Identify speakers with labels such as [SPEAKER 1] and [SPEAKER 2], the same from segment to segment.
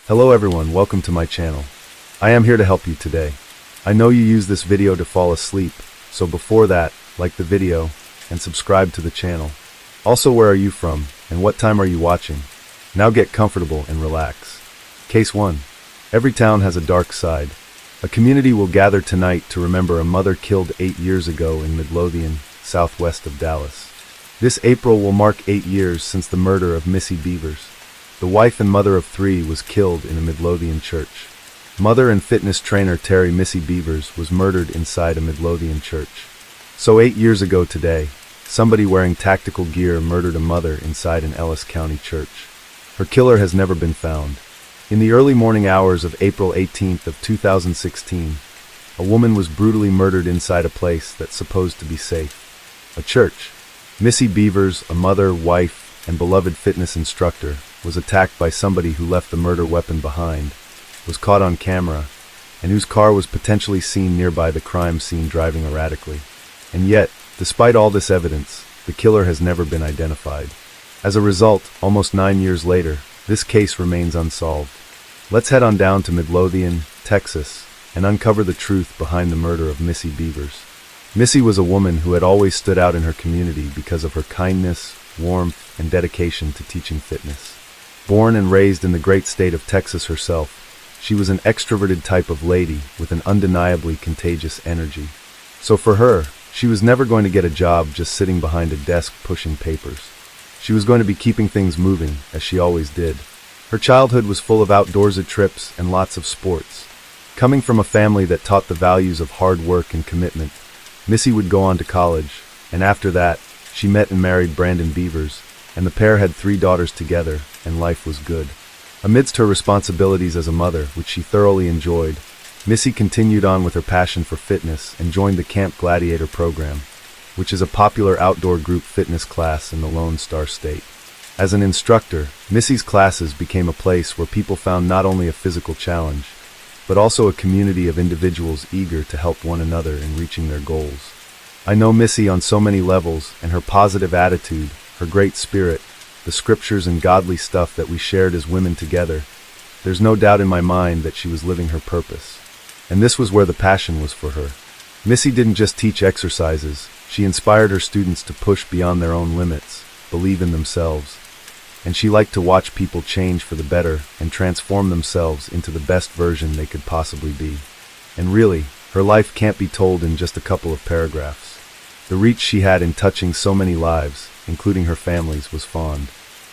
[SPEAKER 1] Hello everyone, welcome to my channel. I am here to help you today. I know you use this video to fall asleep, so before that, like the video and subscribe to the channel. Also, where are you from and what time are you watching? Now get comfortable and relax. Case 1. Every town has a dark side. A community will gather tonight to remember a mother killed 8 years ago in Midlothian, southwest of Dallas. This April will mark 8 years since the murder of Missy Beavers. The wife and mother of 3 was killed in a Midlothian church. Mother and fitness trainer Terry Missy Beavers was murdered inside a Midlothian church. So 8 years ago today, somebody wearing tactical gear murdered a mother inside an Ellis County church. Her killer has never been found. In the early morning hours of April 18th of 2016, a woman was brutally murdered inside a place that's supposed to be safe. A church. Missy Beavers, a mother, wife, and beloved fitness instructor, was attacked by somebody who left the murder weapon behind, was caught on camera, and whose car was potentially seen nearby the crime scene driving erratically. And yet, despite all this evidence, the killer has never been identified. As a result, almost 9 years later, this case remains unsolved. Let's head on down to Midlothian, Texas, and uncover the truth behind the murder of Missy Beavers. Missy was a woman who had always stood out in her community because of her kindness, warmth, and dedication to teaching fitness. Born and raised in the great state of Texas herself, she was an extroverted type of lady with an undeniably contagious energy. So for her, she was never going to get a job just sitting behind a desk pushing papers. She was going to be keeping things moving, as she always did. Her childhood was full of outdoorsy trips and lots of sports. Coming from a family that taught the values of hard work and commitment, Missy would go on to college, and after that, she met and married Brandon Beavers, and the pair had 3 daughters together, and life was good. Amidst her responsibilities as a mother, which she thoroughly enjoyed, Missy continued on with her passion for fitness and joined the Camp Gladiator program, which is a popular outdoor group fitness class in the Lone Star State. As an instructor, Missy's classes became a place where people found not only a physical challenge, but also a community of individuals eager to help one another in reaching their goals. I know Missy on so many levels, and her positive attitude, her great spirit, the scriptures and godly stuff that we shared as women together, there's no doubt in my mind that she was living her purpose. And this was where the passion was for her. Missy didn't just teach exercises, she inspired her students to push beyond their own limits, believe in themselves, and she liked to watch people change for the better and transform themselves into the best version they could possibly be. And really, her life can't be told in just a couple of paragraphs. The reach she had in touching so many lives, including her family's, was fond.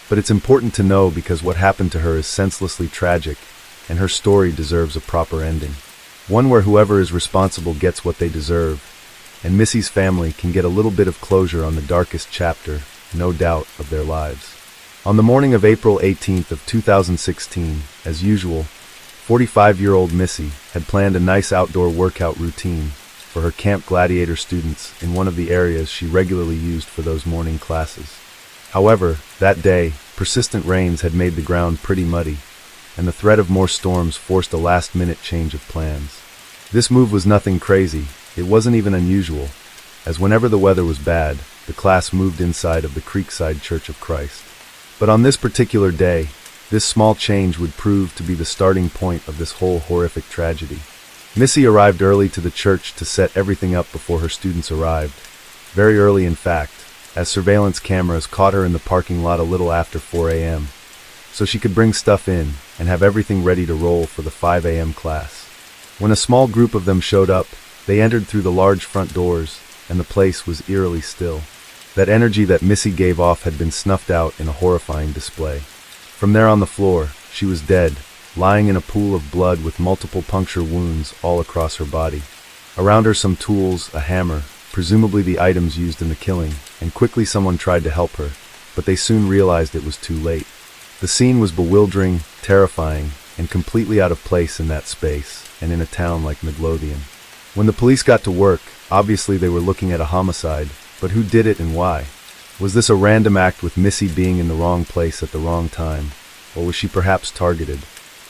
[SPEAKER 1] But it's important to know because what happened to her is senselessly tragic, and her story deserves a proper ending. One where whoever is responsible gets what they deserve, and Missy's family can get a little bit of closure on the darkest chapter, no doubt, of their lives. On the morning of April 18th of 2016, as usual, 45-year-old Missy had planned a nice outdoor workout routine for her Camp Gladiator students in one of the areas she regularly used for those morning classes. However, that day, persistent rains had made the ground pretty muddy, and the threat of more storms forced a last-minute change of plans. This move was nothing crazy, it wasn't even unusual, as whenever the weather was bad, the class moved inside of the Creekside Church of Christ. But on this particular day, this small change would prove to be the starting point of this whole horrific tragedy. Missy arrived early to the church to set everything up before her students arrived. Very early, in fact, as surveillance cameras caught her in the parking lot a little after 4 a.m., so she could bring stuff in and have everything ready to roll for the 5 a.m. class. When a small group of them showed up, they entered through the large front doors, and the place was eerily still. That energy that Missy gave off had been snuffed out in a horrifying display. From there on the floor, she was dead, lying in a pool of blood with multiple puncture wounds all across her body. Around her some tools, a hammer, presumably the items used in the killing, and quickly someone tried to help her, but they soon realized it was too late. The scene was bewildering, terrifying, and completely out of place in that space, and in a town like Midlothian. When the police got to work, obviously they were looking at a homicide, but who did it and why? Was this a random act with Missy being in the wrong place at the wrong time, or was she perhaps targeted?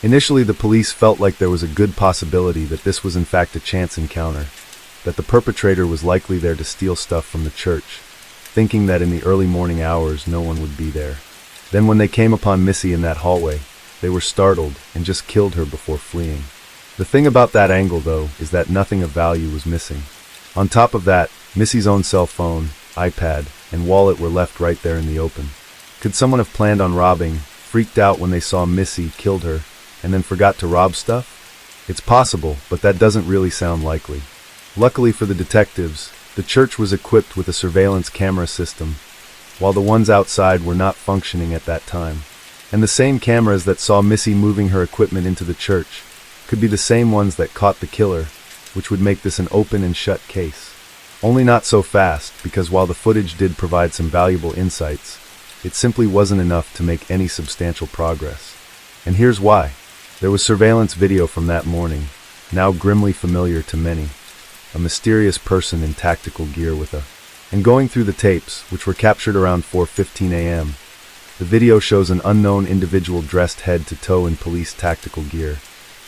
[SPEAKER 1] Initially, the police felt like there was a good possibility that this was in fact a chance encounter, that the perpetrator was likely there to steal stuff from the church, thinking that in the early morning hours no one would be there. Then when they came upon Missy in that hallway, they were startled and just killed her before fleeing. The thing about that angle, though, is that nothing of value was missing. On top of that, Missy's own cell phone, iPad, and wallet were left right there in the open. Could someone have planned on robbing, freaked out when they saw Missy, killed her, and then forgot to rob stuff? It's possible, but that doesn't really sound likely. Luckily for the detectives, the church was equipped with a surveillance camera system, while the ones outside were not functioning at that time. And the same cameras that saw Missy moving her equipment into the church could be the same ones that caught the killer, which would make this an open and shut case. Only not so fast, because while the footage did provide some valuable insights, it simply wasn't enough to make any substantial progress. And here's why. There was surveillance video from that morning, now grimly familiar to many. A mysterious person in tactical gear and going through the tapes, which were captured around 4:15 a.m., the video shows an unknown individual dressed head to toe in police tactical gear,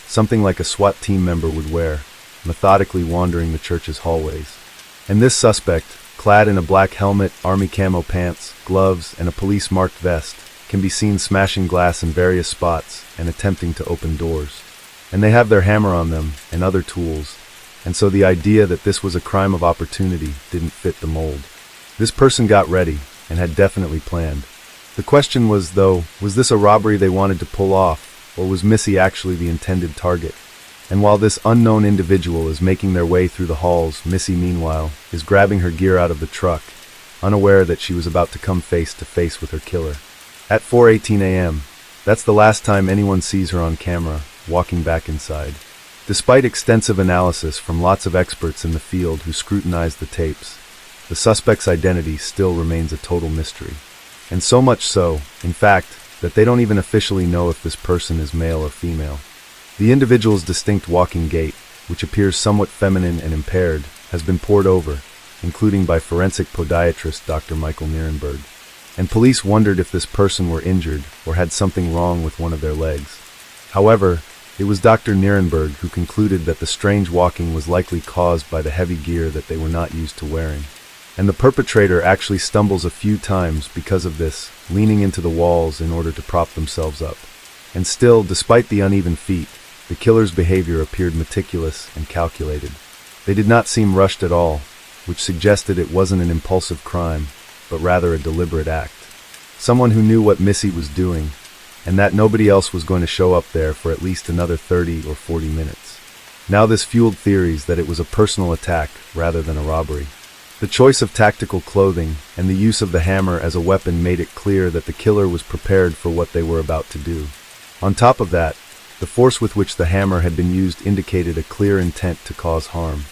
[SPEAKER 1] something like a SWAT team member would wear, methodically wandering the church's hallways. And this suspect, clad in a black helmet, army camo pants, gloves, and a police-marked vest, can be seen smashing glass in various spots and attempting to open doors. And they have their hammer on them and other tools, and so the idea that this was a crime of opportunity didn't fit the mold. This person got ready and had definitely planned. The question was, though, was this a robbery they wanted to pull off, or was Missy actually the intended target? And while this unknown individual is making their way through the halls, Missy, meanwhile, is grabbing her gear out of the truck, unaware that she was about to come face to face with her killer. At 4:18 a.m., that's the last time anyone sees her on camera, walking back inside. Despite extensive analysis from lots of experts in the field who scrutinized the tapes, the suspect's identity still remains a total mystery. And so much so, in fact, that they don't even officially know if this person is male or female. The individual's distinct walking gait, which appears somewhat feminine and impaired, has been pored over, including by forensic podiatrist Dr. Michael Nierenberg. And police wondered if this person were injured or had something wrong with one of their legs. However, it was Dr. Nierenberg who concluded that the strange walking was likely caused by the heavy gear that they were not used to wearing. And the perpetrator actually stumbles a few times because of this, leaning into the walls in order to prop themselves up. And still, despite the uneven feet, the killer's behavior appeared meticulous and calculated. They did not seem rushed at all, which suggested it wasn't an impulsive crime, but rather a deliberate act. Someone who knew what Missy was doing, and that nobody else was going to show up there for at least another 30 or 40 minutes. Now this fueled theories that it was a personal attack rather than a robbery. The choice of tactical clothing and the use of the hammer as a weapon made it clear that the killer was prepared for what they were about to do. On top of that, the force with which the hammer had been used indicated a clear intent to cause harm.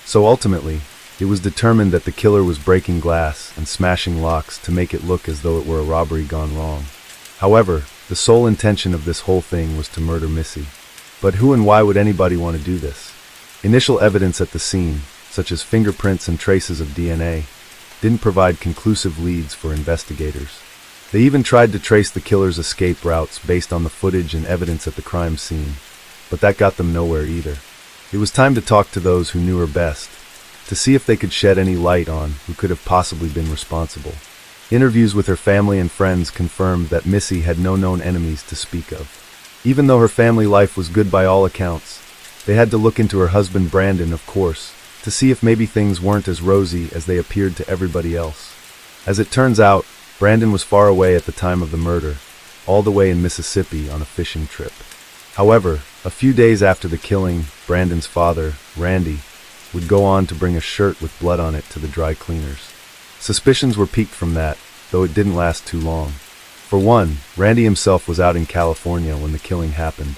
[SPEAKER 1] So ultimately, it was determined that the killer was breaking glass and smashing locks to make it look as though it were a robbery gone wrong. However, the sole intention of this whole thing was to murder Missy. But who and why would anybody want to do this? Initial evidence at the scene, such as fingerprints and traces of DNA, didn't provide conclusive leads for investigators. They even tried to trace the killer's escape routes based on the footage and evidence at the crime scene, but that got them nowhere either. It was time to talk to those who knew her best, to see if they could shed any light on who could have possibly been responsible. Interviews with her family and friends confirmed that Missy had no known enemies to speak of. Even though her family life was good by all accounts, they had to look into her husband Brandon, of course, to see if maybe things weren't as rosy as they appeared to everybody else. As it turns out, Brandon was far away at the time of the murder, all the way in Mississippi on a fishing trip. However, a few days after the killing, Brandon's father, Randy, would go on to bring a shirt with blood on it to the dry cleaners. Suspicions were piqued from that, though it didn't last too long. For one, Randy himself was out in California when the killing happened.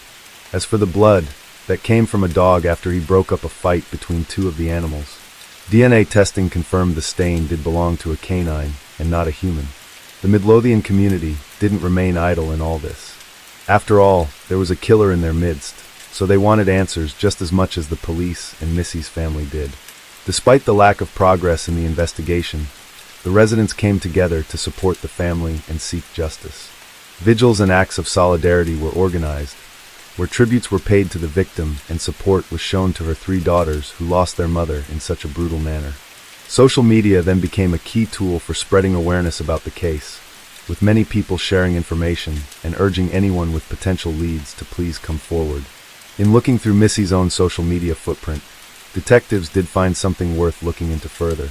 [SPEAKER 1] As for the blood, that came from a dog after he broke up a fight between two of the animals. DNA testing confirmed the stain did belong to a canine and not a human. The Midlothian community didn't remain idle in all this. After all, there was a killer in their midst, so they wanted answers just as much as the police and Missy's family did. Despite the lack of progress in the investigation, the residents came together to support the family and seek justice. Vigils and acts of solidarity were organized, where tributes were paid to the victim and support was shown to her 3 daughters who lost their mother in such a brutal manner. Social media then became a key tool for spreading awareness about the case, with many people sharing information and urging anyone with potential leads to please come forward. In looking through Missy's own social media footprint, detectives did find something worth looking into further.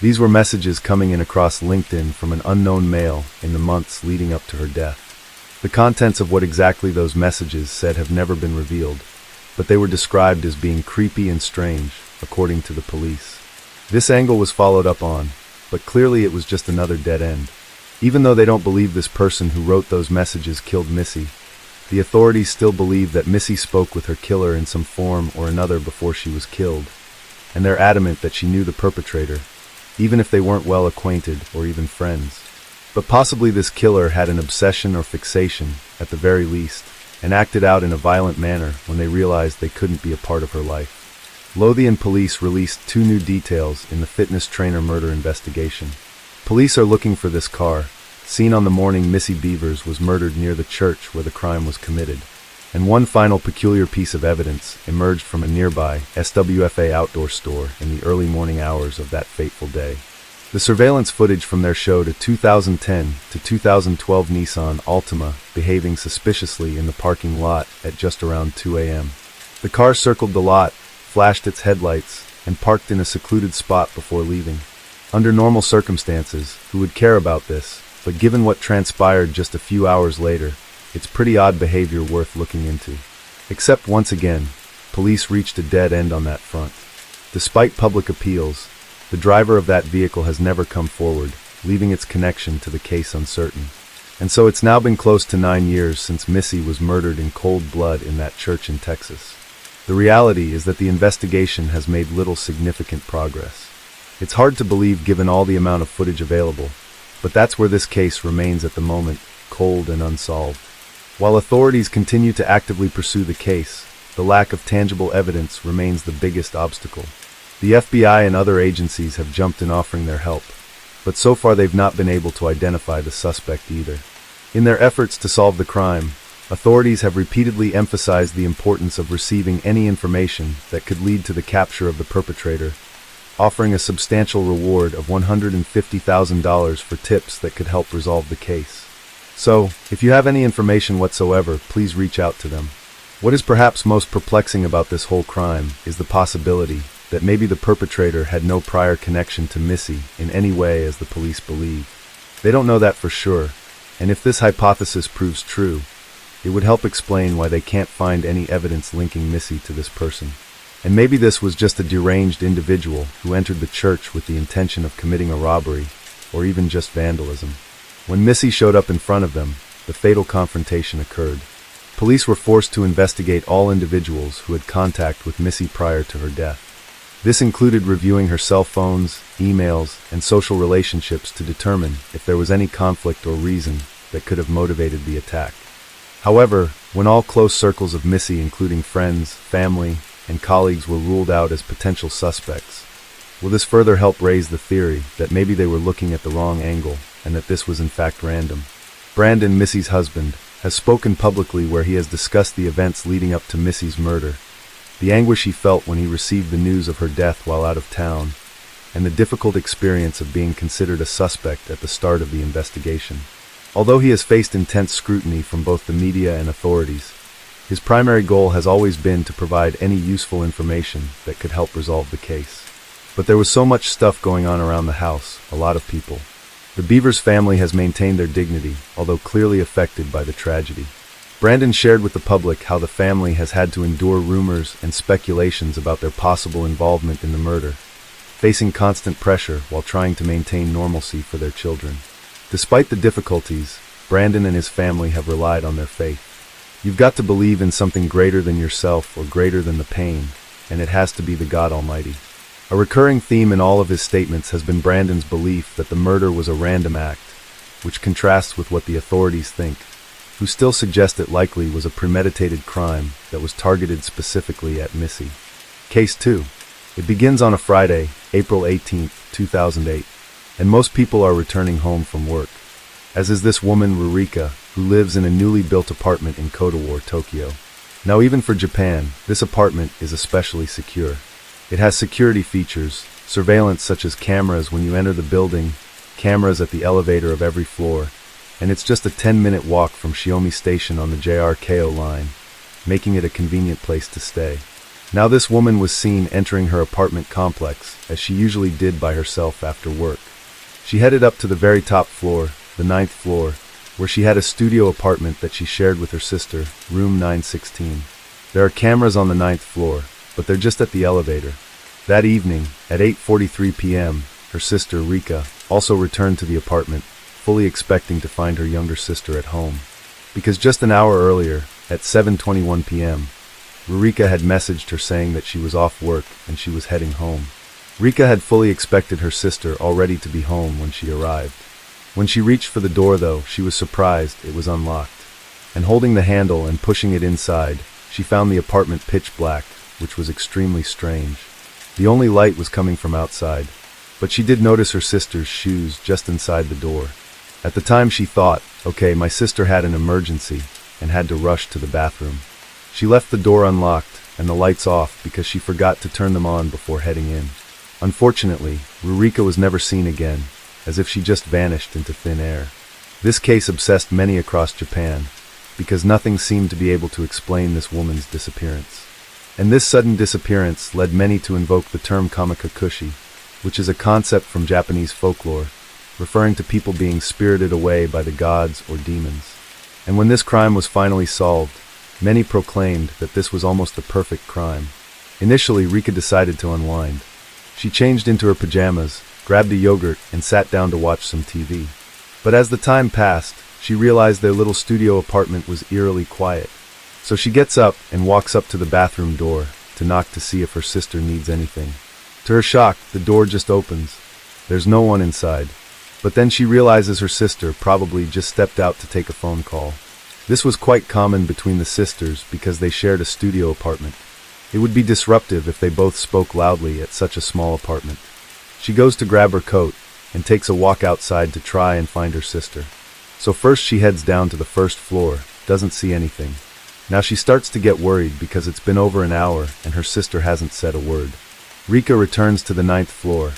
[SPEAKER 1] These were messages coming in across LinkedIn from an unknown male in the months leading up to her death. The contents of what exactly those messages said have never been revealed, but they were described as being creepy and strange, according to the police. This angle was followed up on, but clearly it was just another dead end. Even though they don't believe this person who wrote those messages killed Missy, the authorities still believe that Missy spoke with her killer in some form or another before she was killed, and they're adamant that she knew the perpetrator, even if they weren't well acquainted or even friends. But possibly this killer had an obsession or fixation, at the very least, and acted out in a violent manner when they realized they couldn't be a part of her life. Lothian police released 2 new details in the fitness trainer murder investigation. Police are looking for this car, seen on the morning Missy Beavers was murdered near the church where the crime was committed. And one final peculiar piece of evidence emerged from a nearby SWFA outdoor store in the early morning hours of that fateful day. The surveillance footage from there showed a 2010 to 2012 Nissan Altima behaving suspiciously in the parking lot at just around 2 a.m. The car circled the lot, flashed its headlights, and parked in a secluded spot before leaving. Under normal circumstances, who would care about this? But given what transpired just a few hours later, it's pretty odd behavior worth looking into. Except once again, police reached a dead end on that front. Despite public appeals, the driver of that vehicle has never come forward, leaving its connection to the case uncertain. And so it's now been close to 9 years since Missy was murdered in cold blood in that church in Texas. The reality is that the investigation has made little significant progress. It's hard to believe given all the amount of footage available, but that's where this case remains at the moment, cold and unsolved. While authorities continue to actively pursue the case, the lack of tangible evidence remains the biggest obstacle. The FBI and other agencies have jumped in offering their help, but so far they've not been able to identify the suspect either. In their efforts to solve the crime, authorities have repeatedly emphasized the importance of receiving any information that could lead to the capture of the perpetrator, offering a substantial reward of $150,000 for tips that could help resolve the case. So, if you have any information whatsoever, please reach out to them. What is perhaps most perplexing about this whole crime is the possibility that maybe the perpetrator had no prior connection to Missy in any way as the police believe. They don't know that for sure, and if this hypothesis proves true, it would help explain why they can't find any evidence linking Missy to this person. And maybe this was just a deranged individual who entered the church with the intention of committing a robbery, or even just vandalism. When Missy showed up in front of them, the fatal confrontation occurred. Police were forced to investigate all individuals who had contact with Missy prior to her death. This included reviewing her cell phones, emails, and social relationships to determine if there was any conflict or reason that could have motivated the attack. However, when all close circles of Missy, including friends, family, and colleagues, were ruled out as potential suspects, will this further help raise the theory that maybe they were looking at the wrong angle and that this was in fact random? Brandon, Missy's husband, has spoken publicly where he has discussed the events leading up to Missy's murder, the anguish he felt when he received the news of her death while out of town, and the difficult experience of being considered a suspect at the start of the investigation. Although he has faced intense scrutiny from both the media and authorities, his primary goal has always been to provide any useful information that could help resolve the case. But there was so much stuff going on around the house, a lot of people. The Beavers family has maintained their dignity, although clearly affected by the tragedy. Brandon shared with the public how the family has had to endure rumors and speculations about their possible involvement in the murder, facing constant pressure while trying to maintain normalcy for their children. Despite the difficulties, Brandon and his family have relied on their faith. You've got to believe in something greater than yourself or greater than the pain, and it has to be the God Almighty. A recurring theme in all of his statements has been Brandon's belief that the murder was a random act, which contrasts with what the authorities think, who still suggest it likely was a premeditated crime that was targeted specifically at Missy. Case 2. It begins on a Friday, April 18, 2008, and most people are returning home from work, as is this woman Rurika, who lives in a newly built apartment in Kodawar, Tokyo. Now even for Japan, this apartment is especially secure. It has security features, surveillance such as cameras when you enter the building, cameras at the elevator of every floor, and it's just a 10-minute walk from Shiomi Station on the JR-KO line, making it a convenient place to stay. Now this woman was seen entering her apartment complex, as she usually did by herself after work. She headed up to the very top floor, the 9th floor, where she had a studio apartment that she shared with her sister, room 916. There are cameras on the 9th floor, but they're just at the elevator. That evening, at 8:43 p.m., her sister, Rika, also returned to the apartment, fully expecting to find her younger sister at home. Because just an hour earlier, at 7:21 p.m., Rika had messaged her saying that she was off work and she was heading home. Rika had fully expected her sister already to be home when she arrived. When she reached for the door, though, she was surprised it was unlocked. And holding the handle and pushing it inside, she found the apartment pitch black, which was extremely strange. The only light was coming from outside, but she did notice her sister's shoes just inside the door. At the time she thought, okay, my sister had an emergency and had to rush to the bathroom. She left the door unlocked and the lights off because she forgot to turn them on before heading in. Unfortunately, Rurika was never seen again, as if she just vanished into thin air. This case obsessed many across Japan, because nothing seemed to be able to explain this woman's disappearance. And this sudden disappearance led many to invoke the term kamikakushi, which is a concept from Japanese folklore, referring to people being spirited away by the gods or demons. And when this crime was finally solved, many proclaimed that this was almost the perfect crime. Initially, Rika decided to unwind. She changed into her pajamas, grabbed a yogurt, and sat down to watch some TV. But as the time passed, she realized their little studio apartment was eerily quiet. So she gets up and walks up to the bathroom door to knock to see if her sister needs anything. To her shock, the door just opens. There's no one inside. But then she realizes her sister probably just stepped out to take a phone call. This was quite common between the sisters because they shared a studio apartment. It would be disruptive if they both spoke loudly at such a small apartment. She goes to grab her coat and takes a walk outside to try and find her sister. So first she heads down to the first floor, doesn't see anything. Now she starts to get worried because it's been over an hour and her sister hasn't said a word. Rika returns to the 9th floor,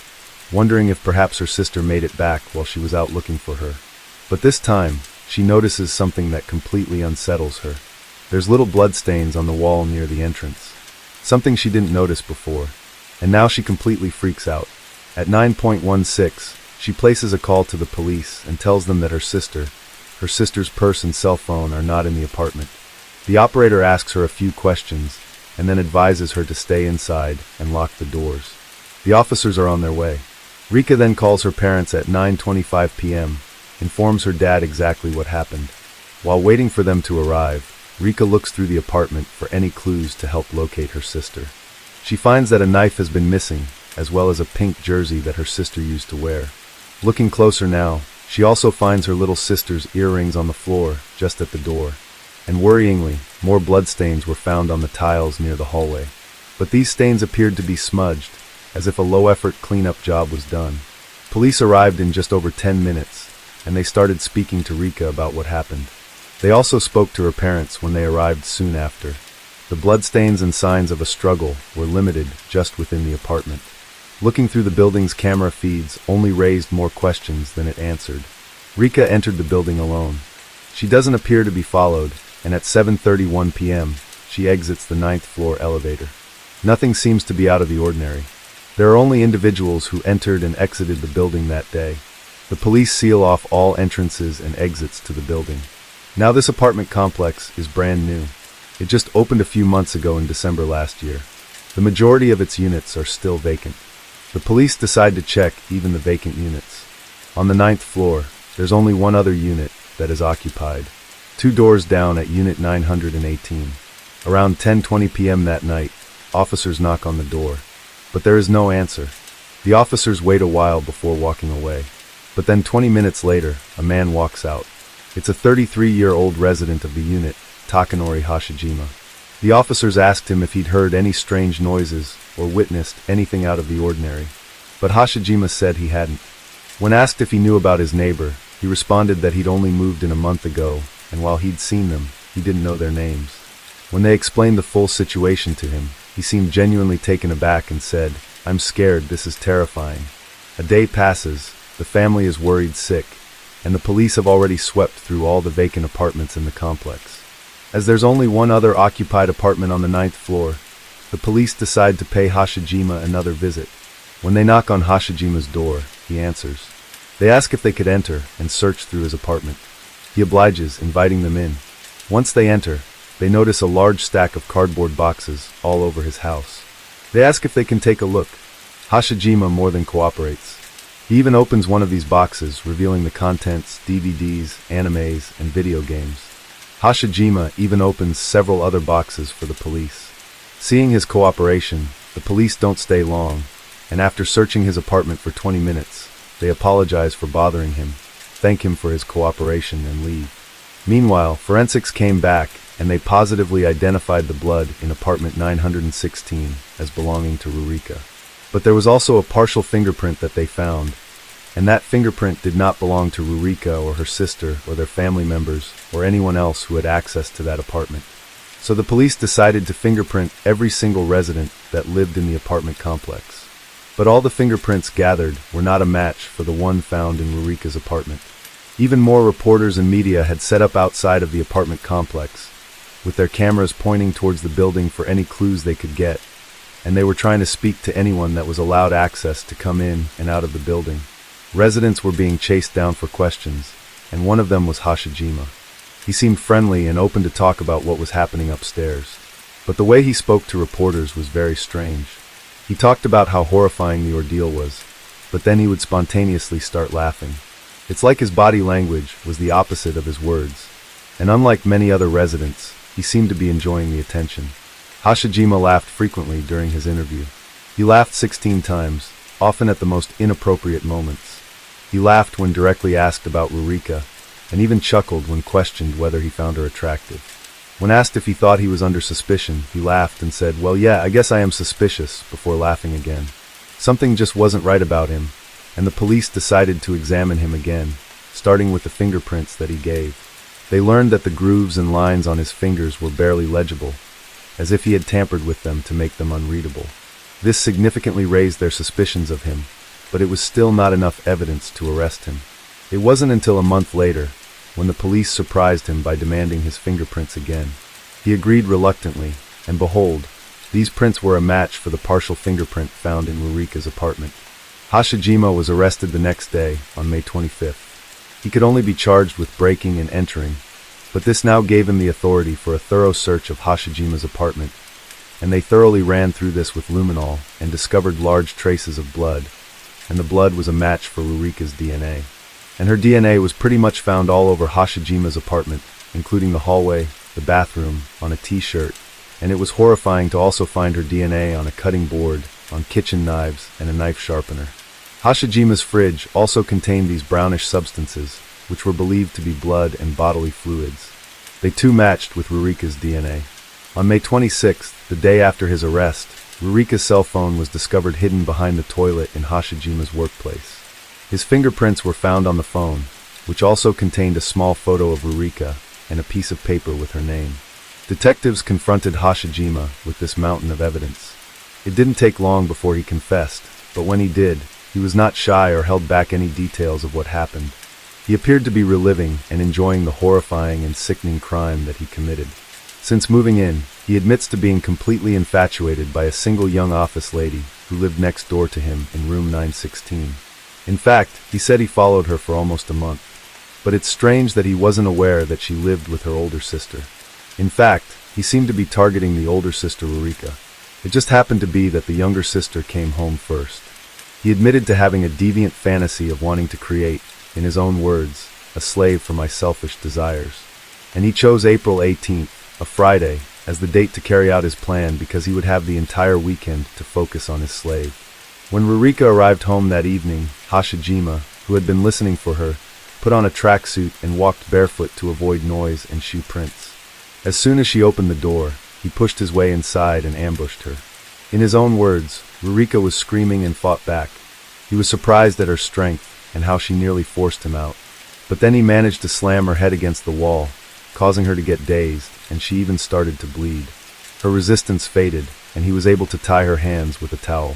[SPEAKER 1] wondering if perhaps her sister made it back while she was out looking for her. But this time, she notices something that completely unsettles her. There's little bloodstains on the wall near the entrance. Something she didn't notice before. And now she completely freaks out. At 9:16, she places a call to the police and tells them that her sister's purse and cell phone are not in the apartment. The operator asks her a few questions and then advises her to stay inside and lock the doors. The officers are on their way. Rika then calls her parents at 9:25 p.m., informs her dad exactly what happened. While waiting for them to arrive, Rika looks through the apartment for any clues to help locate her sister. She finds that a knife has been missing, as well as a pink jersey that her sister used to wear. Looking closer now, she also finds her little sister's earrings on the floor, just at the door. And worryingly, more bloodstains were found on the tiles near the hallway. But these stains appeared to be smudged, as if a low-effort cleanup job was done. Police arrived in just over 10 minutes, and they started speaking to Rika about what happened. They also spoke to her parents when they arrived soon after. The bloodstains and signs of a struggle were limited just within the apartment. Looking through the building's camera feeds only raised more questions than it answered. Rika entered the building alone. She doesn't appear to be followed, and at 7:31 p.m., she exits the 9th floor elevator. Nothing seems to be out of the ordinary. There are only individuals who entered and exited the building that day. The police seal off all entrances and exits to the building. Now this apartment complex is brand new. It just opened a few months ago in December last year. The majority of its units are still vacant. The police decide to check even the vacant units. On the 9th floor, there's only one other unit that is occupied. 2 doors down at unit 918. Around 10:20 p.m. that night, officers knock on the door. But there is no answer. The officers wait a while before walking away. But then 20 minutes later, a man walks out. It's a 33-year-old resident of the unit, Takanori Hashijima. The officers asked him if he'd heard any strange noises or witnessed anything out of the ordinary. But Hashijima said he hadn't. When asked if he knew about his neighbor, he responded that he'd only moved in a month ago, and while he'd seen them, he didn't know their names. When they explained the full situation to him, he seemed genuinely taken aback and said, "I'm scared, this is terrifying." A day passes, the family is worried sick, and the police have already swept through all the vacant apartments in the complex. As there's only one other occupied apartment on the 9th floor, the police decide to pay Hashijima another visit. When they knock on Hashijima's door, he answers. They ask if they could enter and search through his apartment. He obliges, inviting them in. Once they enter, they notice a large stack of cardboard boxes all over his house. They ask if they can take a look. Hashijima more than cooperates. He even opens one of these boxes, revealing the contents, DVDs, animes, and video games. Hashijima even opens several other boxes for the police. Seeing his cooperation, the police don't stay long, and after searching his apartment for 20 minutes, they apologize for bothering him, thank him for his cooperation, and leave. Meanwhile, forensics came back, and they positively identified the blood in apartment 916 as belonging to Rurika. But there was also a partial fingerprint that they found, and that fingerprint did not belong to Rurika or her sister or their family members or anyone else who had access to that apartment. So the police decided to fingerprint every single resident that lived in the apartment complex. But all the fingerprints gathered were not a match for the one found in Rurika's apartment. Even more reporters and media had set up outside of the apartment complex, with their cameras pointing towards the building for any clues they could get, and they were trying to speak to anyone that was allowed access to come in and out of the building. Residents were being chased down for questions, and one of them was Hashijima. He seemed friendly and open to talk about what was happening upstairs. But the way he spoke to reporters was very strange. He talked about how horrifying the ordeal was, but then he would spontaneously start laughing. It's like his body language was the opposite of his words, and unlike many other residents, he seemed to be enjoying the attention. Hashijima laughed frequently during his interview. He laughed 16 times, often at the most inappropriate moments. He laughed when directly asked about Rurika, and even chuckled when questioned whether he found her attractive. When asked if he thought he was under suspicion, he laughed and said, "Well, yeah, I guess I am suspicious," before laughing again. Something just wasn't right about him, and the police decided to examine him again, starting with the fingerprints that he gave. They learned that the grooves and lines on his fingers were barely legible, as if he had tampered with them to make them unreadable. This significantly raised their suspicions of him, but it was still not enough evidence to arrest him. It wasn't until a month later, when the police surprised him by demanding his fingerprints again. He agreed reluctantly, and behold, these prints were a match for the partial fingerprint found in Rurika's apartment. Hashijima was arrested the next day, on May 25th. He could only be charged with breaking and entering, but this now gave him the authority for a thorough search of Hashijima's apartment, and they thoroughly ran through this with luminol and discovered large traces of blood, and the blood was a match for Rurika's DNA. And her DNA was pretty much found all over Hashijima's apartment, including the hallway, the bathroom, on a t-shirt, and it was horrifying to also find her DNA on a cutting board, on kitchen knives, and a knife sharpener. Hashijima's fridge also contained these brownish substances, which were believed to be blood and bodily fluids. They too matched with Rurika's DNA. On May 26th, the day after his arrest, Rurika's cell phone was discovered hidden behind the toilet in Hashijima's workplace. His fingerprints were found on the phone, which also contained a small photo of Rurika and a piece of paper with her name. Detectives confronted Hashijima with this mountain of evidence. It didn't take long before he confessed, but when he did, he was not shy or held back any details of what happened. He appeared to be reliving and enjoying the horrifying and sickening crime that he committed. Since moving in, he admits to being completely infatuated by a single young office lady who lived next door to him in room 916. In fact, he said he followed her for almost a month. But it's strange that he wasn't aware that she lived with her older sister. In fact, he seemed to be targeting the older sister Rurika. It just happened to be that the younger sister came home first. He admitted to having a deviant fantasy of wanting to create, in his own words, a slave for my selfish desires. And he chose April 18th, a Friday, as the date to carry out his plan because he would have the entire weekend to focus on his slave. When Rurika arrived home that evening, Hashijima, who had been listening for her, put on a tracksuit and walked barefoot to avoid noise and shoe prints. As soon as she opened the door, he pushed his way inside and ambushed her. In his own words, Rurika was screaming and fought back. He was surprised at her strength and how she nearly forced him out. But then he managed to slam her head against the wall, causing her to get dazed, and she even started to bleed. Her resistance faded, and he was able to tie her hands with a towel.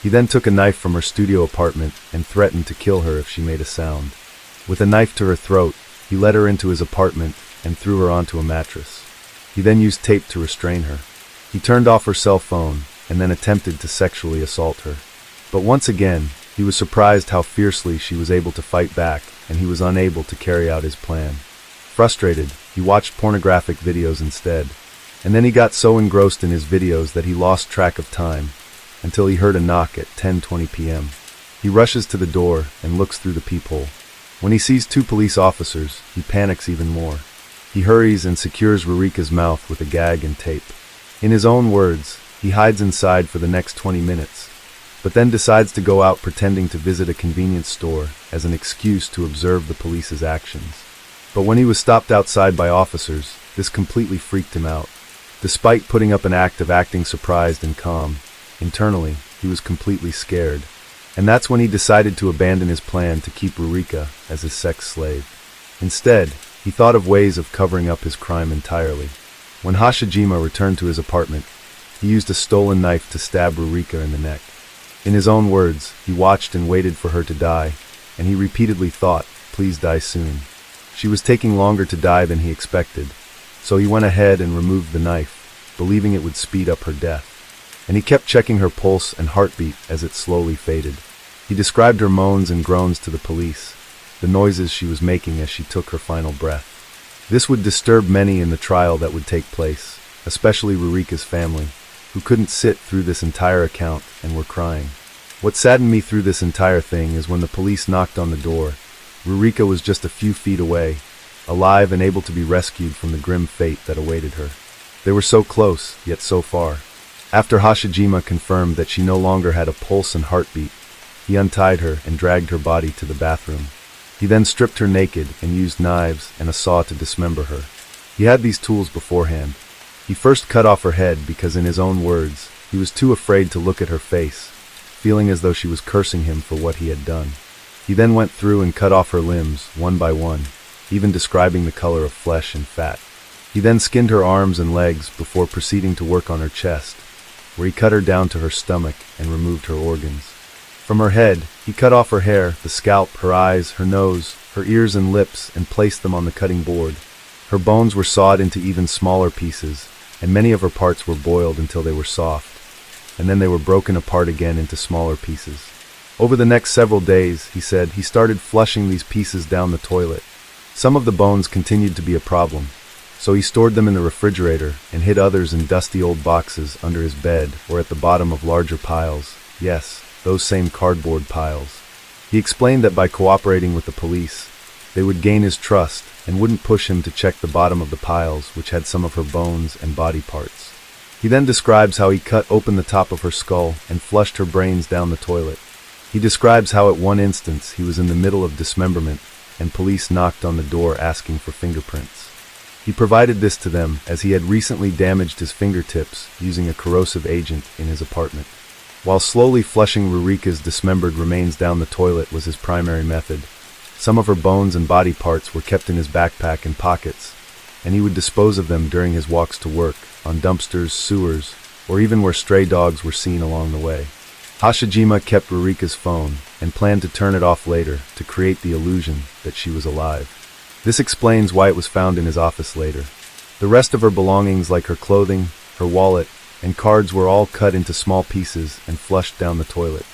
[SPEAKER 1] He then took a knife from her studio apartment and threatened to kill her if she made a sound. With a knife to her throat, he led her into his apartment and threw her onto a mattress. He then used tape to restrain her. He turned off her cell phone and then attempted to sexually assault her. But once again, he was surprised how fiercely she was able to fight back, and he was unable to carry out his plan. Frustrated, he watched pornographic videos instead, and then he got so engrossed in his videos that he lost track of time, until he heard a knock at 10:20 p.m. He rushes to the door and looks through the peephole. When he sees 2 police officers, he panics even more. He hurries and secures Rurika's mouth with a gag and tape. In his own words, he hides inside for the next 20 minutes, but then decides to go out pretending to visit a convenience store as an excuse to observe the police's actions. But when he was stopped outside by officers, this completely freaked him out. Despite putting up an act of acting surprised and calm, internally, he was completely scared. And that's when he decided to abandon his plan to keep Rurika as his sex slave. Instead, he thought of ways of covering up his crime entirely. When Hashijima returned to his apartment, he used a stolen knife to stab Rurika in the neck. In his own words, he watched and waited for her to die, and he repeatedly thought, "Please die soon." She was taking longer to die than he expected, so he went ahead and removed the knife, believing it would speed up her death. And he kept checking her pulse and heartbeat as it slowly faded. He described her moans and groans to the police, the noises she was making as she took her final breath. This would disturb many in the trial that would take place, especially Rurika's family, who couldn't sit through this entire account and were crying. What saddened me through this entire thing is when the police knocked on the door, Rurika was just a few feet away, alive and able to be rescued from the grim fate that awaited her. They were so close, yet so far. After Hashijima confirmed that she no longer had a pulse and heartbeat, he untied her and dragged her body to the bathroom. He then stripped her naked and used knives and a saw to dismember her. He had these tools beforehand. He first cut off her head because, in his own words, he was too afraid to look at her face, feeling as though she was cursing him for what he had done. He then went through and cut off her limbs, one by one, even describing the color of flesh and fat. He then skinned her arms and legs before proceeding to work on her chest, where he cut her down to her stomach and removed her organs. From her head, he cut off her hair, the scalp, her eyes, her nose, her ears and lips, and placed them on the cutting board. Her bones were sawed into even smaller pieces, and many of her parts were boiled until they were soft, and then they were broken apart again into smaller pieces. Over the next several days, he said, he started flushing these pieces down the toilet. Some of the bones continued to be a problem, so he stored them in the refrigerator and hid others in dusty old boxes under his bed or at the bottom of larger piles. Yes, those same cardboard piles. He explained that by cooperating with the police, they would gain his trust and wouldn't push him to check the bottom of the piles, which had some of her bones and body parts. He then describes how he cut open the top of her skull and flushed her brains down the toilet. He describes how at one instance he was in the middle of dismemberment and police knocked on the door asking for fingerprints. He provided this to them as he had recently damaged his fingertips using a corrosive agent in his apartment. While slowly flushing Rurika's dismembered remains down the toilet was his primary method, some of her bones and body parts were kept in his backpack and pockets, and he would dispose of them during his walks to work, on dumpsters, sewers, or even where stray dogs were seen along the way. Hashijima kept Rurika's phone and planned to turn it off later to create the illusion that she was alive. This explains why it was found in his office later. The rest of her belongings, like her clothing, her wallet, and cards, were all cut into small pieces and flushed down the toilet.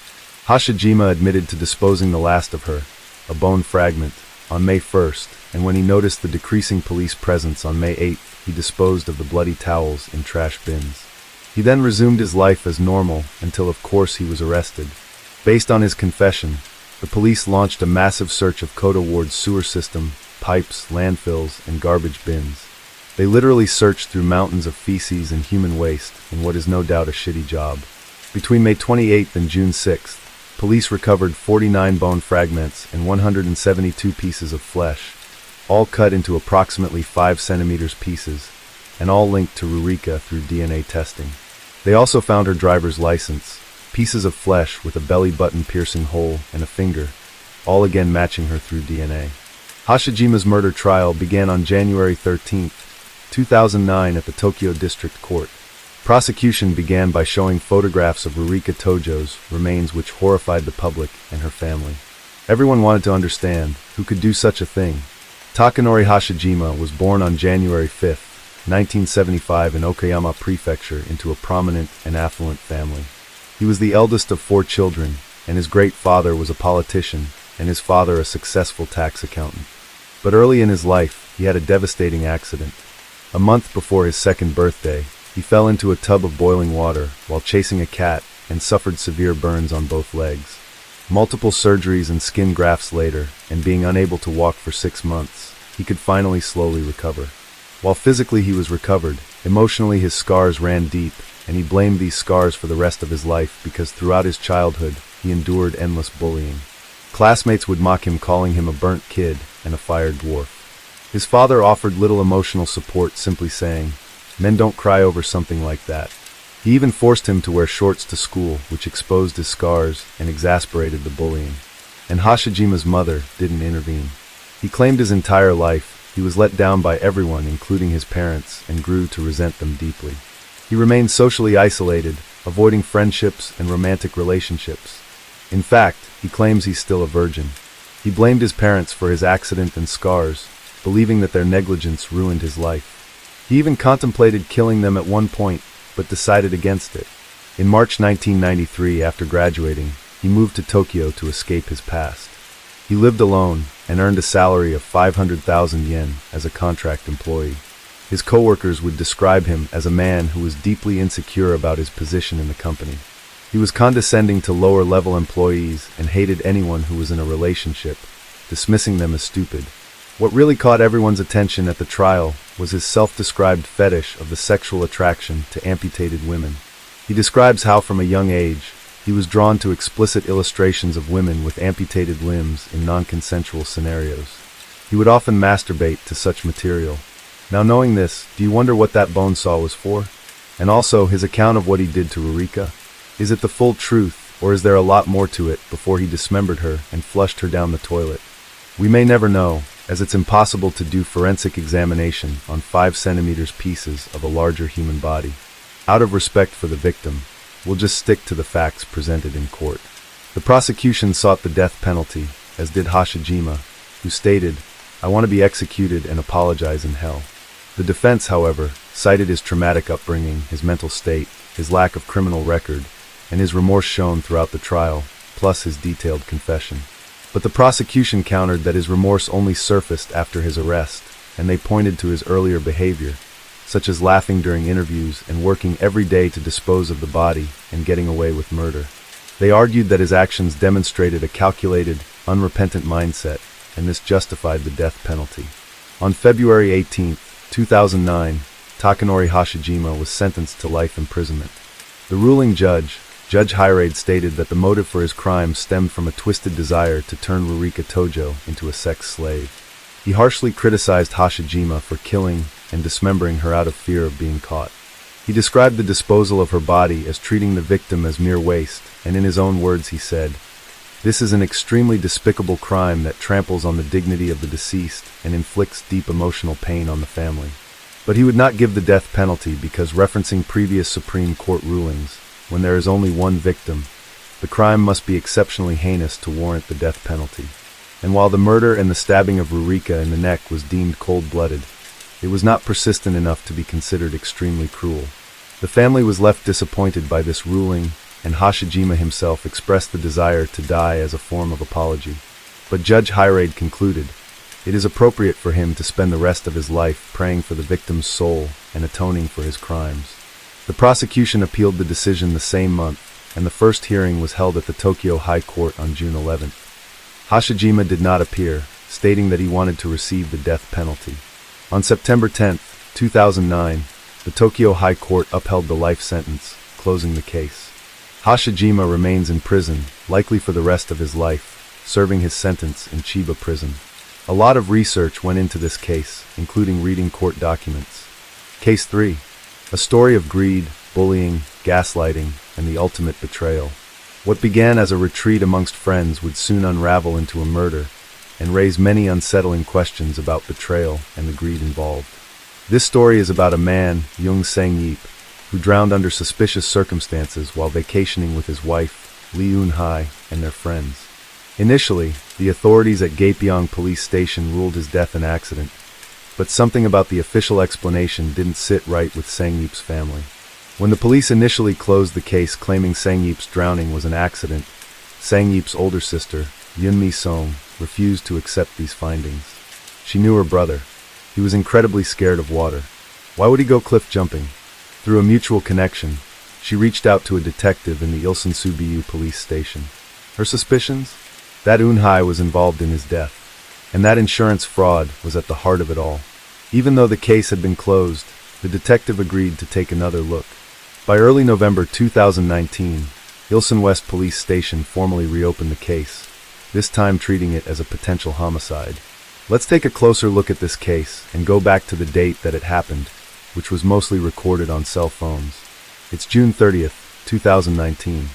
[SPEAKER 1] Hashijima admitted to disposing the last of her, a bone fragment, on May 1st, and when he noticed the decreasing police presence on May 8th, he disposed of the bloody towels in trash bins. He then resumed his life as normal until, of course, he was arrested. Based on his confession, the police launched a massive search of Kota Ward's sewer system, pipes, landfills, and garbage bins. They literally searched through mountains of feces and human waste in what is no doubt a shitty job. Between May 28th and June 6th, police recovered 49 bone fragments and 172 pieces of flesh, all cut into approximately 5 centimeters pieces, and all linked to Rurika through DNA testing. They also found her driver's license, pieces of flesh with a belly button piercing hole and a finger, all again matching her through DNA. Hashijima's murder trial began on January 13, 2009 at the Tokyo District Court. Prosecution began by showing photographs of Rurika Tojo's remains, which horrified the public and her family. Everyone wanted to understand who could do such a thing. Takanori Hashijima was born on January 5, 1975 in Okayama Prefecture into a prominent and affluent family. He was the eldest of 4 children, and his great father was a politician, and his father a successful tax accountant. But early in his life, he had a devastating accident. A month before his 2nd birthday, he fell into a tub of boiling water while chasing a cat and suffered severe burns on both legs. Multiple surgeries and skin grafts later, and being unable to walk for 6 months, he could finally slowly recover. While physically he was recovered, emotionally his scars ran deep, and he blamed these scars for the rest of his life because throughout his childhood, he endured endless bullying. Classmates would mock him, calling him a burnt kid and a fired dwarf. His father offered little emotional support, simply saying, "Men don't cry over something like that." He even forced him to wear shorts to school, which exposed his scars and exasperated the bullying. And Hashijima's mother didn't intervene. He claimed his entire life he was let down by everyone, including his parents, and grew to resent them deeply. He remained socially isolated, avoiding friendships and romantic relationships. In fact, he claims he's still a virgin. He blamed his parents for his accident and scars, believing that their negligence ruined his life. He even contemplated killing them at one point, but decided against it. In March 1993, after graduating, he moved to Tokyo to escape his past. He lived alone and earned a salary of 500,000 yen as a contract employee. His coworkers would describe him as a man who was deeply insecure about his position in the company. He was condescending to lower-level employees and hated anyone who was in a relationship, dismissing them as stupid. What really caught everyone's attention at the trial was his self-described fetish of the sexual attraction to amputated women. He describes how from a young age, he was drawn to explicit illustrations of women with amputated limbs in non-consensual scenarios. He would often masturbate to such material. Now knowing this, do you wonder what that bone saw was for? And also his account of what he did to Rurika? Is it the full truth, or is there a lot more to it before he dismembered her and flushed her down the toilet? We may never know, as it's impossible to do forensic examination on 5 centimeters pieces of a larger human body. Out of respect for the victim, we'll just stick to the facts presented in court. The prosecution sought the death penalty, as did Hashijima, who stated, "I want to be executed and apologize in hell." The defense, however, cited his traumatic upbringing, his mental state, his lack of criminal record, and his remorse shown throughout the trial, plus his detailed confession. But the prosecution countered that his remorse only surfaced after his arrest, and they pointed to his earlier behavior, such as laughing during interviews and working every day to dispose of the body and getting away with murder. They argued that his actions demonstrated a calculated, unrepentant mindset, and this justified the death penalty. On February 18, 2009, Takanori Hashijima was sentenced to life imprisonment. The ruling judge, Judge Hirade, stated that the motive for his crime stemmed from a twisted desire to turn Rurika Tojo into a sex slave. He harshly criticized Hashijima for killing and dismembering her out of fear of being caught. He described the disposal of her body as treating the victim as mere waste, and in his own words he said, "This is an extremely despicable crime that tramples on the dignity of the deceased and inflicts deep emotional pain on the family." But he would not give the death penalty because, referencing previous Supreme Court rulings, when there is only one victim, the crime must be exceptionally heinous to warrant the death penalty. And while the murder and the stabbing of Rurika in the neck was deemed cold-blooded, it was not persistent enough to be considered extremely cruel. The family was left disappointed by this ruling, and Hashijima himself expressed the desire to die as a form of apology. But Judge Hirade concluded, it is appropriate for him to spend the rest of his life praying for the victim's soul and atoning for his crimes. The prosecution appealed the decision the same month, and the first hearing was held at the Tokyo High Court on June 11. Hashijima did not appear, stating that he wanted to receive the death penalty. On September 10, 2009, the Tokyo High Court upheld the life sentence, closing the case. Hashijima remains in prison, likely for the rest of his life, serving his sentence in Chiba prison. A lot of research went into this case, including reading court documents. Case 3. A story of greed, bullying, gaslighting, and the ultimate betrayal. What began as a retreat amongst friends would soon unravel into a murder, and raise many unsettling questions about betrayal and the greed involved. This story is about a man, Jung Sang-yeep, who drowned under suspicious circumstances while vacationing with his wife, Lee Eun-hai, and their friends. Initially, the authorities at Gapyeong police station ruled his death an accident, but something about the official explanation didn't sit right with Sang-yeep's family. When the police initially closed the case claiming Sang-yeep's drowning was an accident, Sang-yeep's older sister, Yoon-mi-song, refused to accept these findings. She knew her brother. He was incredibly scared of water. Why would he go cliff jumping? Through a mutual connection, she reached out to a detective in the Ilsan-su-bu police station. Her suspicions? That Eun-hae was involved in his death, and that insurance fraud was at the heart of it all. Even though the case had been closed, the detective agreed to take another look. By early November 2019, Ilsan West Police Station formally reopened the case, this time treating it as a potential homicide. Let's take a closer look at this case and go back to the date that it happened, which was mostly recorded on cell phones. It's June 30th, 2019.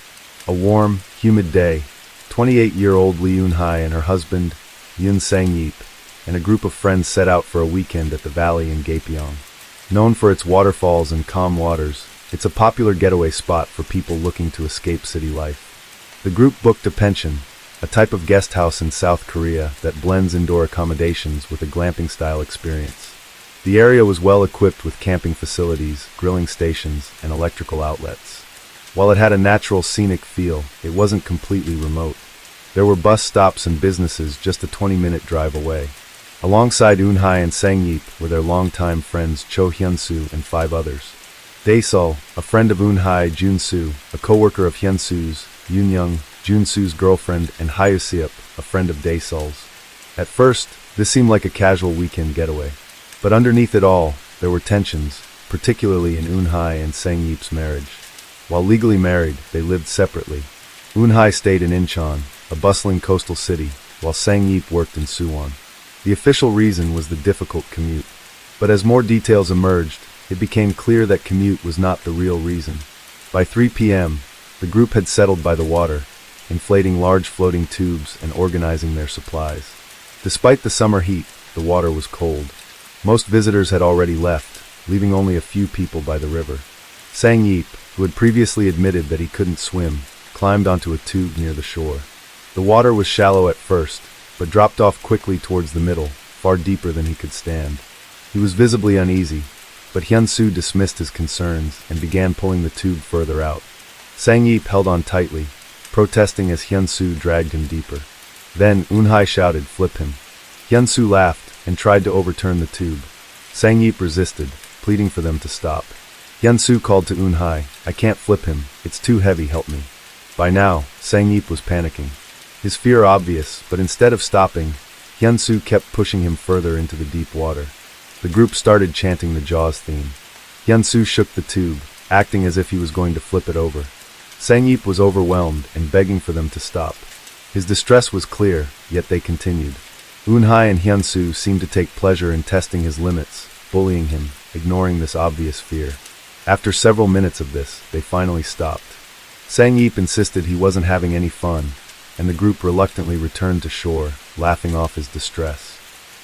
[SPEAKER 1] A warm, humid day. 28-year-old Lee Eun-hae and her husband, Yoon Sang-yeep, and a group of friends set out for a weekend at the valley in Gapyeong. Known for its waterfalls and calm waters, it's a popular getaway spot for people looking to escape city life. The group booked a pension, a type of guest house in South Korea that blends indoor accommodations with a glamping-style experience. The area was well equipped with camping facilities, grilling stations, and electrical outlets. While it had a natural scenic feel, it wasn't completely remote. There were bus stops and businesses just a 20-minute drive away. Alongside Eun-hae and Sang-yeep were their longtime friends Cho Hyun-soo and 5 others. Dae-sol, a friend of Eun-hae, Jun-soo, a co-worker of Hyun-soo's, Yoon-young, Jun-soo's girlfriend, and Hyo-seop, a friend of Dae-sol's. At first, this seemed like a casual weekend getaway. But underneath it all, there were tensions, particularly in Eun-hae and Sang-yeep's marriage. While legally married, they lived separately. Eun-hae stayed in Incheon, a bustling coastal city, while Sang-yeep worked in Suwon. The official reason was the difficult commute. But as more details emerged, it became clear that commute was not the real reason. By 3 p.m., the group had settled by the water, inflating large floating tubes and organizing their supplies. Despite the summer heat, the water was cold. Most visitors had already left, leaving only a few people by the river. Sang-yeep, who had previously admitted that he couldn't swim, climbed onto a tube near the shore. The water was shallow at first, but dropped off quickly towards the middle, far deeper than he could stand. He was visibly uneasy, but Hyun-soo dismissed his concerns and began pulling the tube further out. Sang-yeep held on tightly, protesting as Hyun-soo dragged him deeper. Then Eun-hae shouted, "Flip him." Hyun-soo laughed and tried to overturn the tube. Sang-yeep resisted, pleading for them to stop. Hyun-soo called to Eun-hae, "I can't flip him, it's too heavy, help me." By now, Sang-yeep was panicking. His fear obvious, but instead of stopping, Hyun-soo kept pushing him further into the deep water. The group started chanting the Jaws theme. Hyun-soo shook the tube, acting as if he was going to flip it over. Sang-yeep was overwhelmed and begging for them to stop. His distress was clear, yet they continued. Eun-hae and Hyun-soo seemed to take pleasure in testing his limits, bullying him, ignoring this obvious fear. After several minutes of this, they finally stopped. Sang-yeep insisted he wasn't having any fun, and the group reluctantly returned to shore, laughing off his distress.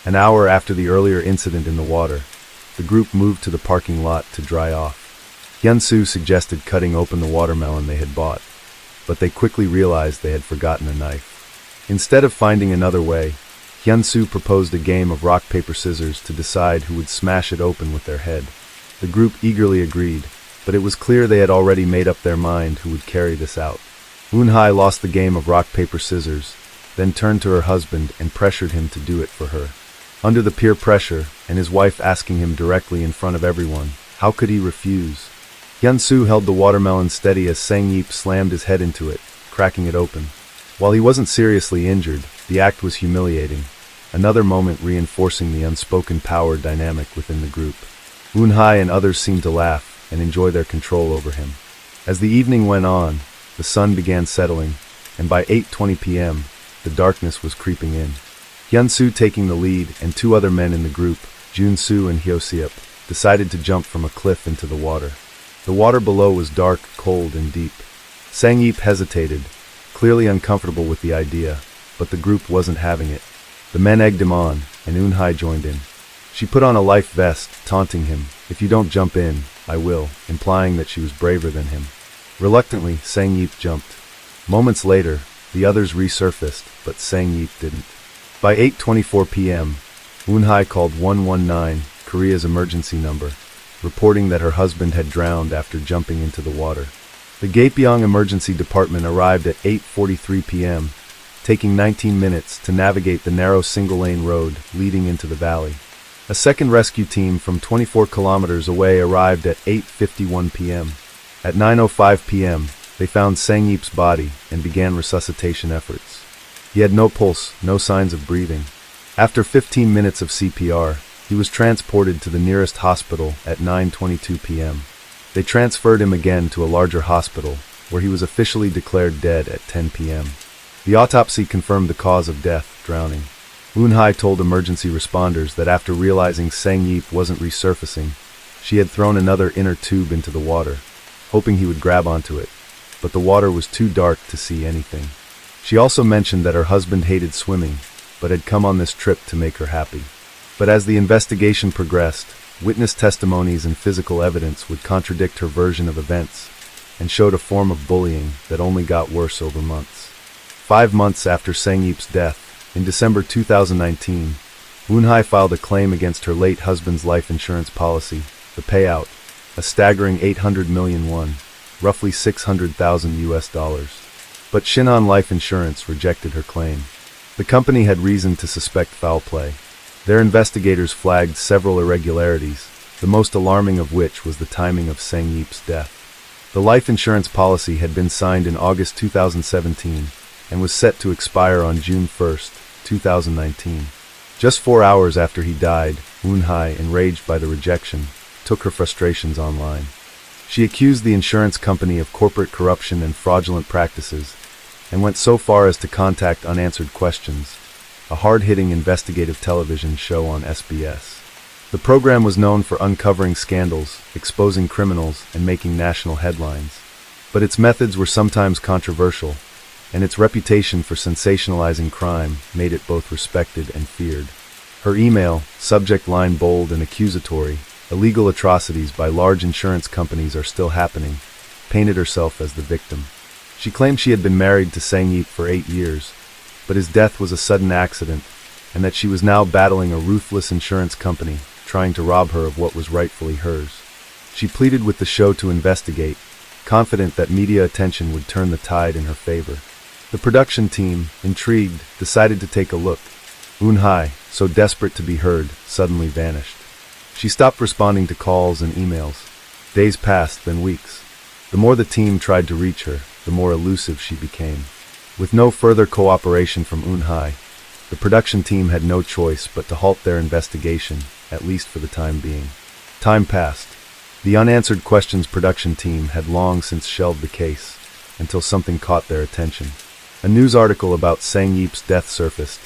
[SPEAKER 1] An hour after the earlier incident in the water, the group moved to the parking lot to dry off. Hyun-soo suggested cutting open the watermelon they had bought, but they quickly realized they had forgotten a knife. Instead of finding another way, Hyun-soo proposed a game of rock, paper, scissors to decide who would smash it open with their head. The group eagerly agreed, but it was clear they had already made up their mind who would carry this out. Eun-hae lost the game of rock, paper, scissors, then turned to her husband and pressured him to do it for her. Under the peer pressure, and his wife asking him directly in front of everyone, how could he refuse? Hyun-soo held the watermelon steady as Sang-yeep slammed his head into it, cracking it open. While he wasn't seriously injured, the act was humiliating, another moment reinforcing the unspoken power dynamic within the group. Eun-hae and others seemed to laugh and enjoy their control over him. As the evening went on, the sun began settling, and by 8:20 p.m., the darkness was creeping in. Hyun-soo, taking the lead, and 2 other men in the group, Jun-soo and Hyo-seop, decided to jump from a cliff into the water. The water below was dark, cold, and deep. Sang-yeep hesitated, clearly uncomfortable with the idea, but the group wasn't having it. The men egged him on, and Eun-hae joined in. She put on a life vest, taunting him, "If you don't jump in, I will," implying that she was braver than him. Reluctantly, Sang-yeep jumped. Moments later, The others resurfaced, but Sang-yeep didn't. By 8:24 p.m., Eun-hae called 119, Korea's emergency number, reporting that her husband had drowned after jumping into the water. The Gapyeong Emergency Department arrived at 8:43 p.m., taking 19 minutes to navigate the narrow single-lane road leading into the valley. A second rescue team from 24 kilometers away arrived at 8:51 p.m. At 9:05 p.m., they found Sang-yeep's body and began resuscitation efforts. He had no pulse, no signs of breathing. After 15 minutes of CPR, he was transported to the nearest hospital at 9:22 p.m. They transferred him again to a larger hospital, where he was officially declared dead at 10 p.m. The autopsy confirmed the cause of death, drowning. Eun-hae told emergency responders that after realizing Sang-yeep wasn't resurfacing, she had thrown another inner tube into the water, hoping he would grab onto it, but the water was too dark to see anything. She also mentioned that her husband hated swimming, but had come on this trip to make her happy. But as the investigation progressed, witness testimonies and physical evidence would contradict her version of events, and showed a form of bullying that only got worse over months. 5 months after Sang-yeep's death, in December 2019, Eun-hae filed a claim against her late husband's life insurance policy, the payout, a staggering 800 million won, roughly $600,000. But Shinhan Life Insurance rejected her claim. The company had reason to suspect foul play. Their investigators flagged several irregularities, the most alarming of which was the timing of Sang-yeep's death. The life insurance policy had been signed in August 2017 and was set to expire on June 1, 2019. Just 4 hours after he died, Eun-hae, enraged by the rejection, took her frustrations online. She accused the insurance company of corporate corruption and fraudulent practices, and went so far as to contact Unanswered Questions, a hard-hitting investigative television show on SBS. The program was known for uncovering scandals, exposing criminals, and making national headlines. But its methods were sometimes controversial, and its reputation for sensationalizing crime made it both respected and feared. Her email, subject line bold and accusatory, "Illegal atrocities by large insurance companies are still happening," painted herself as the victim. She claimed she had been married to Sang-yeep for 8 years, but his death was a sudden accident, and that she was now battling a ruthless insurance company trying to rob her of what was rightfully hers. She pleaded with the show to investigate, confident that media attention would turn the tide in her favor. The production team, intrigued, decided to take a look. Eun-hae, so desperate to be heard, suddenly vanished. She stopped responding to calls and emails. Days passed, then weeks. The more the team tried to reach her, the more elusive she became. With no further cooperation from Eun-hae, the production team had no choice but to halt their investigation, at least for the time being. Time passed. The Unanswered Questions production team had long since shelved the case, until something caught their attention. A news article about Sang-yeep's death surfaced,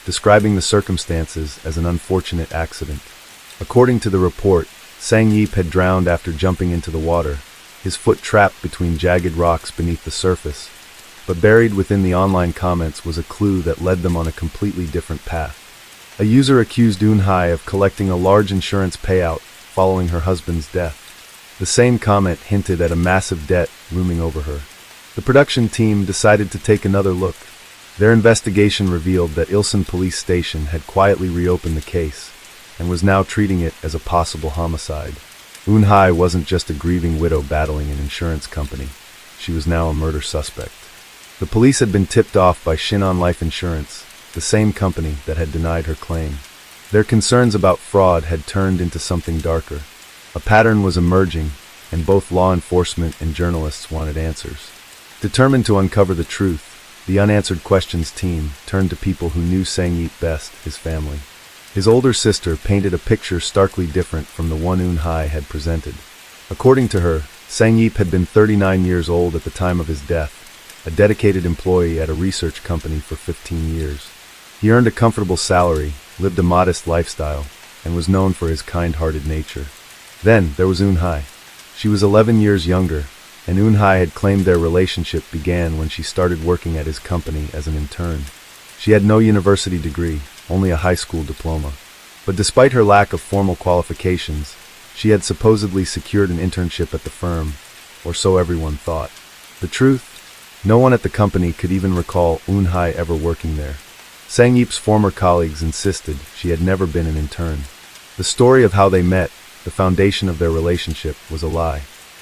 [SPEAKER 1] describing the circumstances as an unfortunate accident. According to the report, Sang-yeep had drowned after jumping into the water, his foot trapped between jagged rocks beneath the surface, but buried within the online comments was a clue that led them on a completely different path. A user accused Eun-hae of collecting a large insurance payout following her husband's death. The same comment hinted at a massive debt looming over her. The production team decided to take another look. Their investigation revealed that Ilsan Police Station had quietly reopened the case and was now treating it as a possible homicide. Eun-hae wasn't just a grieving widow battling an insurance company. She was now a murder suspect. The police had been tipped off by Shinhan Life Insurance, the same company that had denied her claim. Their concerns about fraud had turned into something darker. A pattern was emerging, and both law enforcement and journalists wanted answers. Determined to uncover the truth, the Unanswered Questions team turned to people who knew Sang-yeep best, his family. His older sister painted a picture starkly different from the one Eun-hae had presented. According to her, Sang-yeep had been 39 years old at the time of his death, a dedicated employee at a research company for 15 years. He earned a comfortable salary, lived a modest lifestyle, and was known for his kind-hearted nature. Then there was Eun-hae. She was 11 years younger, and Eun-hae had claimed their relationship began when she started working at his company as an intern. She had no university degree, only a high school diploma. But despite her lack of formal qualifications, she had supposedly secured an internship at the firm, or so everyone thought. The truth? No one at the company could even recall Eun-hai ever working there. Sang-yeep's former colleagues insisted she had never been an intern. The story of how they met, the foundation of their relationship, was a lie.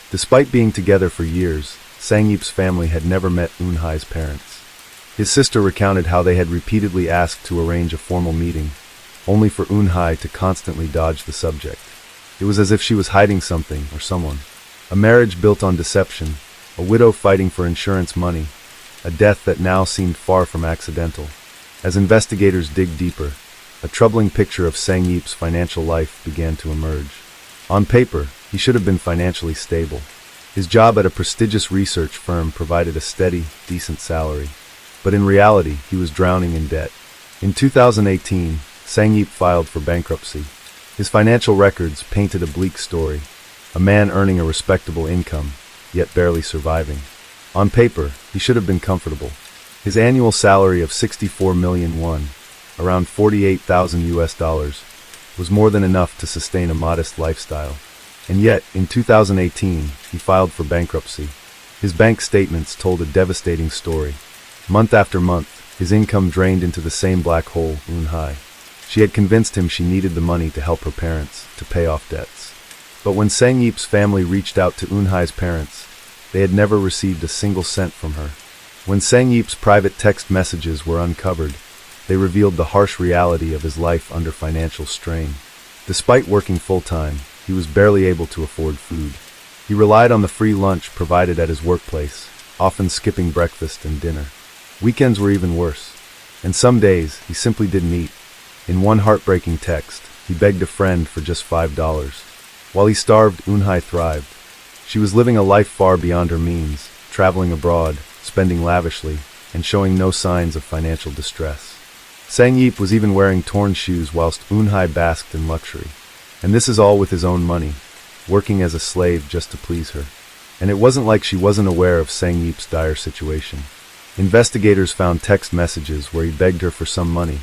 [SPEAKER 1] Despite being together for years, Sang-yeep's family had never met Eun-hai's parents. His sister recounted how they had repeatedly asked to arrange a formal meeting, only for Eun-hai to constantly dodge the subject. It was as if she was hiding something or someone. A marriage built on deception, a widow fighting for insurance money, a death that now seemed far from accidental. As investigators dig deeper, a troubling picture of Sang-yeep's financial life began to emerge. On paper, he should have been financially stable. His job at a prestigious research firm provided a steady, decent salary. But in reality, he was drowning in debt. In 2018, Sang-yeep filed for bankruptcy. His financial records painted a bleak story. A man earning a respectable income, yet barely surviving. On paper, he should have been comfortable. His annual salary of 64 million won, around 48,000 US dollars, was more than enough to sustain a modest lifestyle. And yet, in 2018, he filed for bankruptcy. His bank statements told a devastating story. Month after month, his income drained into the same black hole, Eun-hai. She had convinced him she needed the money to help her parents, to pay off debts. But when Sang-yeep's family reached out to Eun-hai's parents, they had never received a single cent from her. When Sang-yeep's private text messages were uncovered, they revealed the harsh reality of his life under financial strain. Despite working full-time, he was barely able to afford food. He relied on the free lunch provided at his workplace, often skipping breakfast and dinner. Weekends were even worse, and some days he simply didn't eat. In one heartbreaking text, he begged a friend for just $5. While he starved, Eun-hai thrived. She was living a life far beyond her means, traveling abroad, spending lavishly, and showing no signs of financial distress. Sang-yeep was even wearing torn shoes whilst Eun-hai basked in luxury. And this is all with his own money, working as a slave just to please her. And it wasn't like she wasn't aware of Sang-yeep's dire situation. Investigators found text messages where he begged her for some money,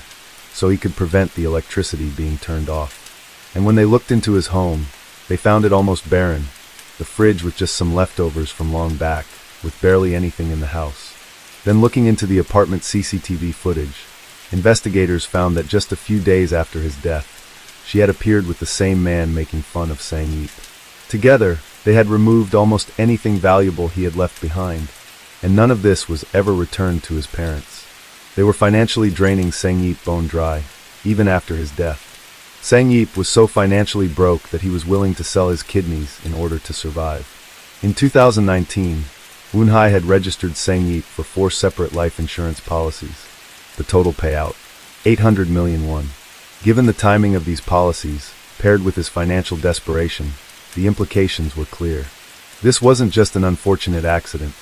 [SPEAKER 1] so he could prevent the electricity being turned off. And when they looked into his home, they found it almost barren, the fridge with just some leftovers from long back, with barely anything in the house. Then looking into the apartment CCTV footage, investigators found that just a few days after his death, she had appeared with the same man making fun of Sang-yeep. Together, they had removed almost anything valuable he had left behind, and none of this was ever returned to his parents. They were financially draining Sang-yeep bone dry, even after his death. Sang-yeep was so financially broke that he was willing to sell his kidneys in order to survive. In 2019, Eun-hai had registered Sang-yeep for 4 separate life insurance policies. The total payout, 800 million won. Given the timing of these policies, paired with his financial desperation, the implications were clear. This wasn't just an unfortunate accident.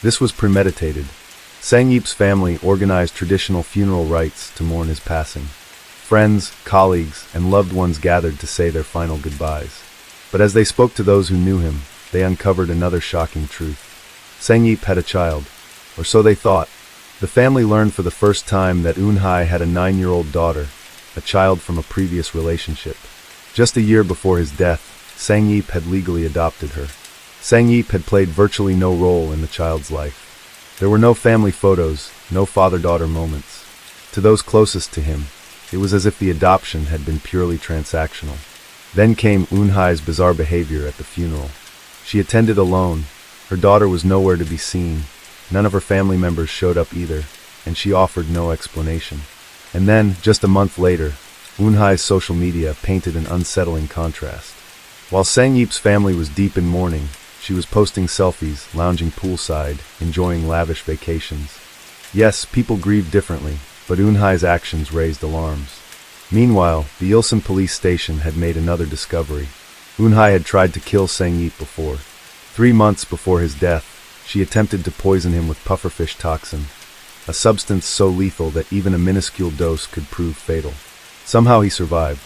[SPEAKER 1] This was premeditated. Sang-yeep's family organized traditional funeral rites to mourn his passing. Friends, colleagues, and loved ones gathered to say their final goodbyes. But as they spoke to those who knew him, they uncovered another shocking truth. Sang-yeep had a child, or so they thought. The family learned for the first time that Eun-hai had a 9-year-old daughter, a child from a previous relationship. Just a year before his death, Sang-yeep had legally adopted her. Sang-yeep had played virtually no role in the child's life. There were no family photos, no father-daughter moments. To those closest to him, it was as if the adoption had been purely transactional. Then came Eun-hai's bizarre behavior at the funeral. She attended alone. Her daughter was nowhere to be seen. None of her family members showed up either, and she offered no explanation. And then, just a month later, Eun-hai's social media painted an unsettling contrast. While Sang-yeep's family was deep in mourning, she was posting selfies, lounging poolside, enjoying lavish vacations. Yes, people grieved differently, but Eun-hai's actions raised alarms. Meanwhile, the Ilsan police station had made another discovery. Eun-hai had tried to kill Sang-yeep before. 3 months before his death, she attempted to poison him with pufferfish toxin, a substance so lethal that even a minuscule dose could prove fatal. Somehow he survived.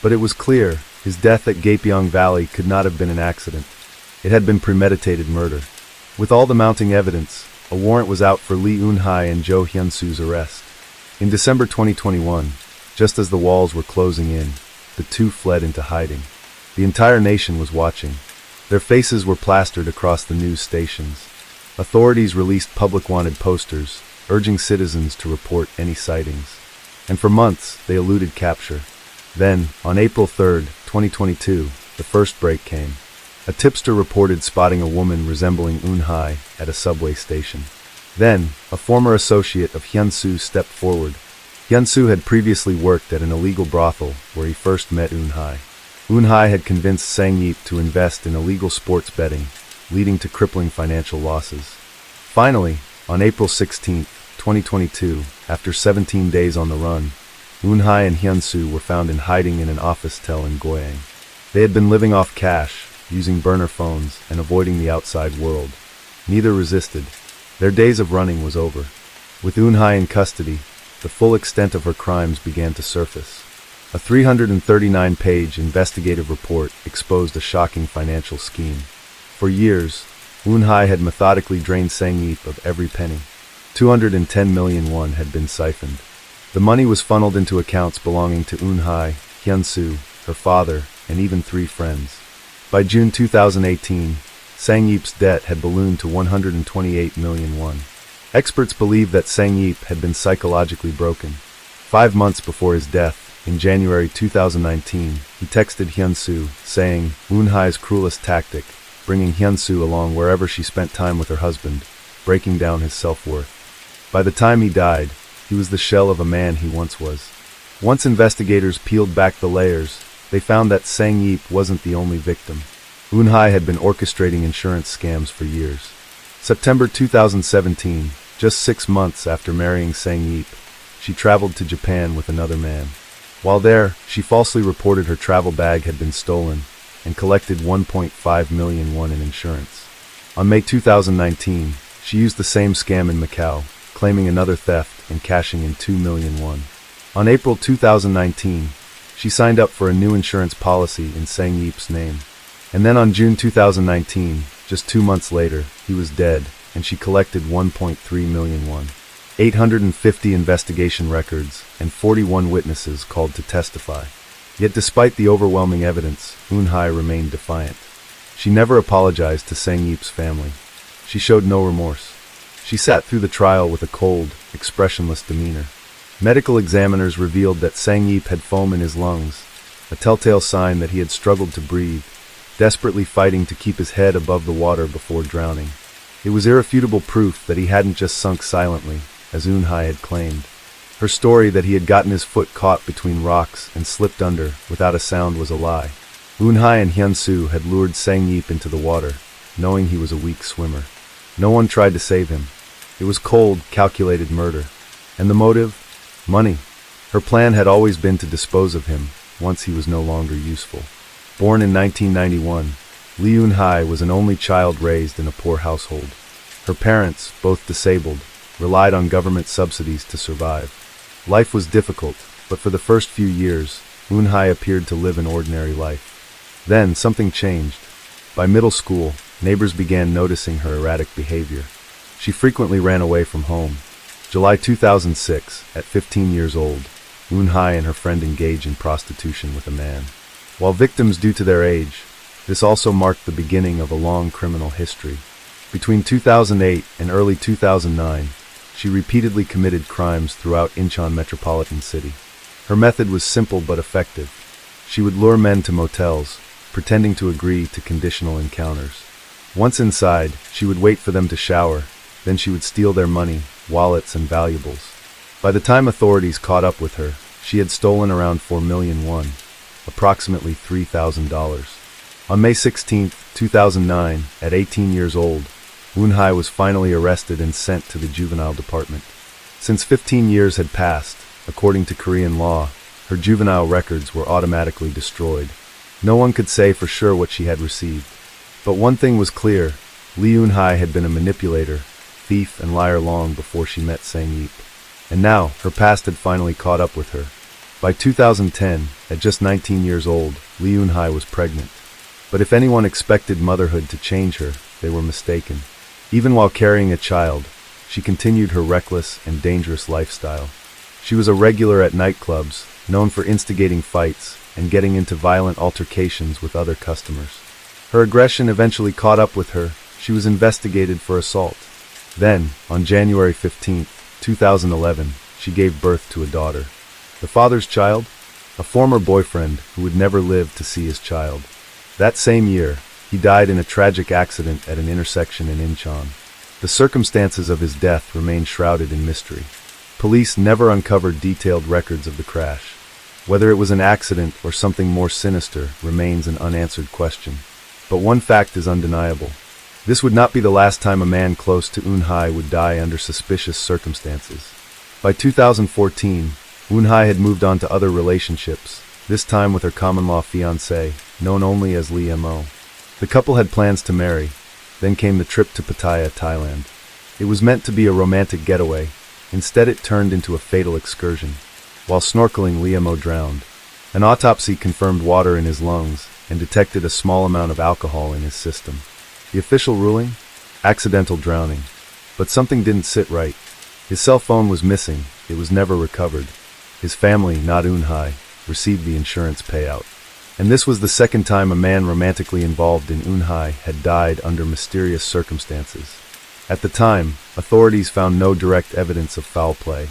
[SPEAKER 1] But it was clear, his death at Gapyeong Valley could not have been an accident. It had been premeditated murder. With all the mounting evidence, a warrant was out for Lee Eun-hai and Jo Hyun-soo's arrest. In December 2021, just as the walls were closing in, the two fled into hiding. The entire nation was watching. Their faces were plastered across the news stations. Authorities released public wanted posters, urging citizens to report any sightings. And for months, they eluded capture. Then, on April 3, 2022, the first break came. A tipster reported spotting a woman resembling Eun-hye at a subway station. Then, a former associate of Hyun-soo stepped forward. Hyun-soo had previously worked at an illegal brothel where he first met Eun-hye. Eun-hye had convinced Sang-yeop to invest in illegal sports betting, leading to crippling financial losses. Finally, on April 16, 2022, after 17 days on the run, Eun-hye and Hyun-soo were found in hiding in an office tel in Goyang. They had been living off cash, using burner phones, and avoiding the outside world. Neither resisted. Their days of running was over. With Eun-hye in custody, the full extent of her crimes began to surface. A 339-page investigative report exposed a shocking financial scheme. For years, Eun-hye had methodically drained Sang-yeop of every penny. 210 million won had been siphoned. The money was funneled into accounts belonging to Eun-hye, Hyun-soo, her father, and even 3 friends. By June 2018, Sang-yeop's debt had ballooned to 128 million won. Experts believe that Sang-yeop had been psychologically broken. 5 months before his death, in January 2019, he texted Hyun-soo, saying, Eun-hye's cruelest tactic, bringing Hyun-soo along wherever she spent time with her husband, breaking down his self-worth. By the time he died, he was the shell of a man he once was. Once investigators peeled back the layers, they found that Sang-yeop wasn't the only victim. Eun-hye had been orchestrating insurance scams for years. September 2017, just 6 months after marrying Sang-yeop, she traveled to Japan with another man. While there, she falsely reported her travel bag had been stolen and collected 1.5 million won in insurance. On May 2019, she used the same scam in Macau, claiming another theft and cashing in 2 million won. On April 2019, she signed up for a new insurance policy in Sang-yeop's name. And then on June 2019, just 2 months later, he was dead, and she collected 1.3 million won. 850 investigation records, and 41 witnesses called to testify. Yet despite the overwhelming evidence, Eun-hye remained defiant. She never apologized to Sang-yeop's family. She showed no remorse. She sat through the trial with a cold, expressionless demeanor. Medical examiners revealed that Sang-yeop had foam in his lungs, a telltale sign that he had struggled to breathe, desperately fighting to keep his head above the water before drowning. It was irrefutable proof that he hadn't just sunk silently, as Eun-hye had claimed. Her story that he had gotten his foot caught between rocks and slipped under without a sound was a lie. Eun-hye and Hyun-soo had lured Sang-yeop into the water, knowing he was a weak swimmer. No one tried to save him. It was cold, calculated murder. And the motive? Money. Her plan had always been to dispose of him, once he was no longer useful. Born in 1991, Lee Eun-hye was an only child raised in a poor household. Her parents, both disabled, relied on government subsidies to survive. Life was difficult, but for the first few years, Eun-hye appeared to live an ordinary life. Then, something changed. By middle school, neighbors began noticing her erratic behavior. She frequently ran away from home. July 2006, at 15 years old, Eun-hye and her friend engaged in prostitution with a man. While victims due to their age, this also marked the beginning of a long criminal history. Between 2008 and early 2009, she repeatedly committed crimes throughout Incheon metropolitan city. Her method was simple but effective. She would lure men to motels, pretending to agree to conditional encounters. Once inside, she would wait for them to shower, then she would steal their money, wallets, and valuables. By the time authorities caught up with her, she had stolen around 4 million won, approximately $3,000. On May 16, 2009, at 18 years old, Eun-hye was finally arrested and sent to the juvenile department. Since 15 years had passed, according to Korean law, her juvenile records were automatically destroyed. No one could say for sure what she had received. But one thing was clear: Lee Eun-hye had been a manipulator, thief, and liar long before she met Sang-yeop. And now, her past had finally caught up with her. By 2010, at just 19 years old, Lee Eun-hye was pregnant. But if anyone expected motherhood to change her, they were mistaken. Even while carrying a child, she continued her reckless and dangerous lifestyle. She was a regular at nightclubs, known for instigating fights and getting into violent altercations with other customers. Her aggression eventually caught up with her, She was investigated for assault. Then, on January 15, 2011, she gave birth to a daughter. The father's child? A former boyfriend who would never live to see his child. That same year, he died in a tragic accident at an intersection in Incheon. The circumstances of his death remain shrouded in mystery. Police never uncovered detailed records of the crash. Whether it was an accident or something more sinister remains an unanswered question. But one fact is undeniable. This would not be the last time a man close to Eun-hye would die under suspicious circumstances. By 2014, Eun-hye had moved on to other relationships, this time with her common-law fiancé, known only as Lee Mo. The couple had plans to marry. Then came the trip to Pattaya, Thailand. It was meant to be a romantic getaway. Instead, it turned into a fatal excursion. While snorkeling, Lee Mo drowned. An autopsy confirmed water in his lungs and detected a small amount of alcohol in his system. The official ruling? Accidental drowning. But something didn't sit right. His cell phone was missing. It was never recovered. His family, not Eun-hye, received the insurance payout. And this was the second time a man romantically involved in Eun-hye had died under mysterious circumstances. At the time, authorities found no direct evidence of foul play.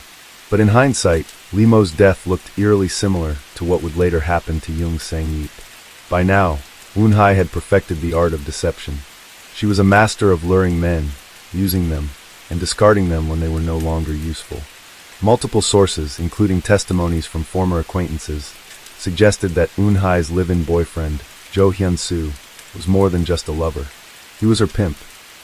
[SPEAKER 1] But in hindsight, Lee Mo's death looked eerily similar to what would later happen to Young Sang-yeop. By now, Eun-hye had perfected the art of deception. She was a master of luring men, using them, and discarding them when they were no longer useful. Multiple sources, including testimonies from former acquaintances, suggested that Eun-hye's live-in boyfriend, Jo Hyun-soo, was more than just a lover. He was her pimp.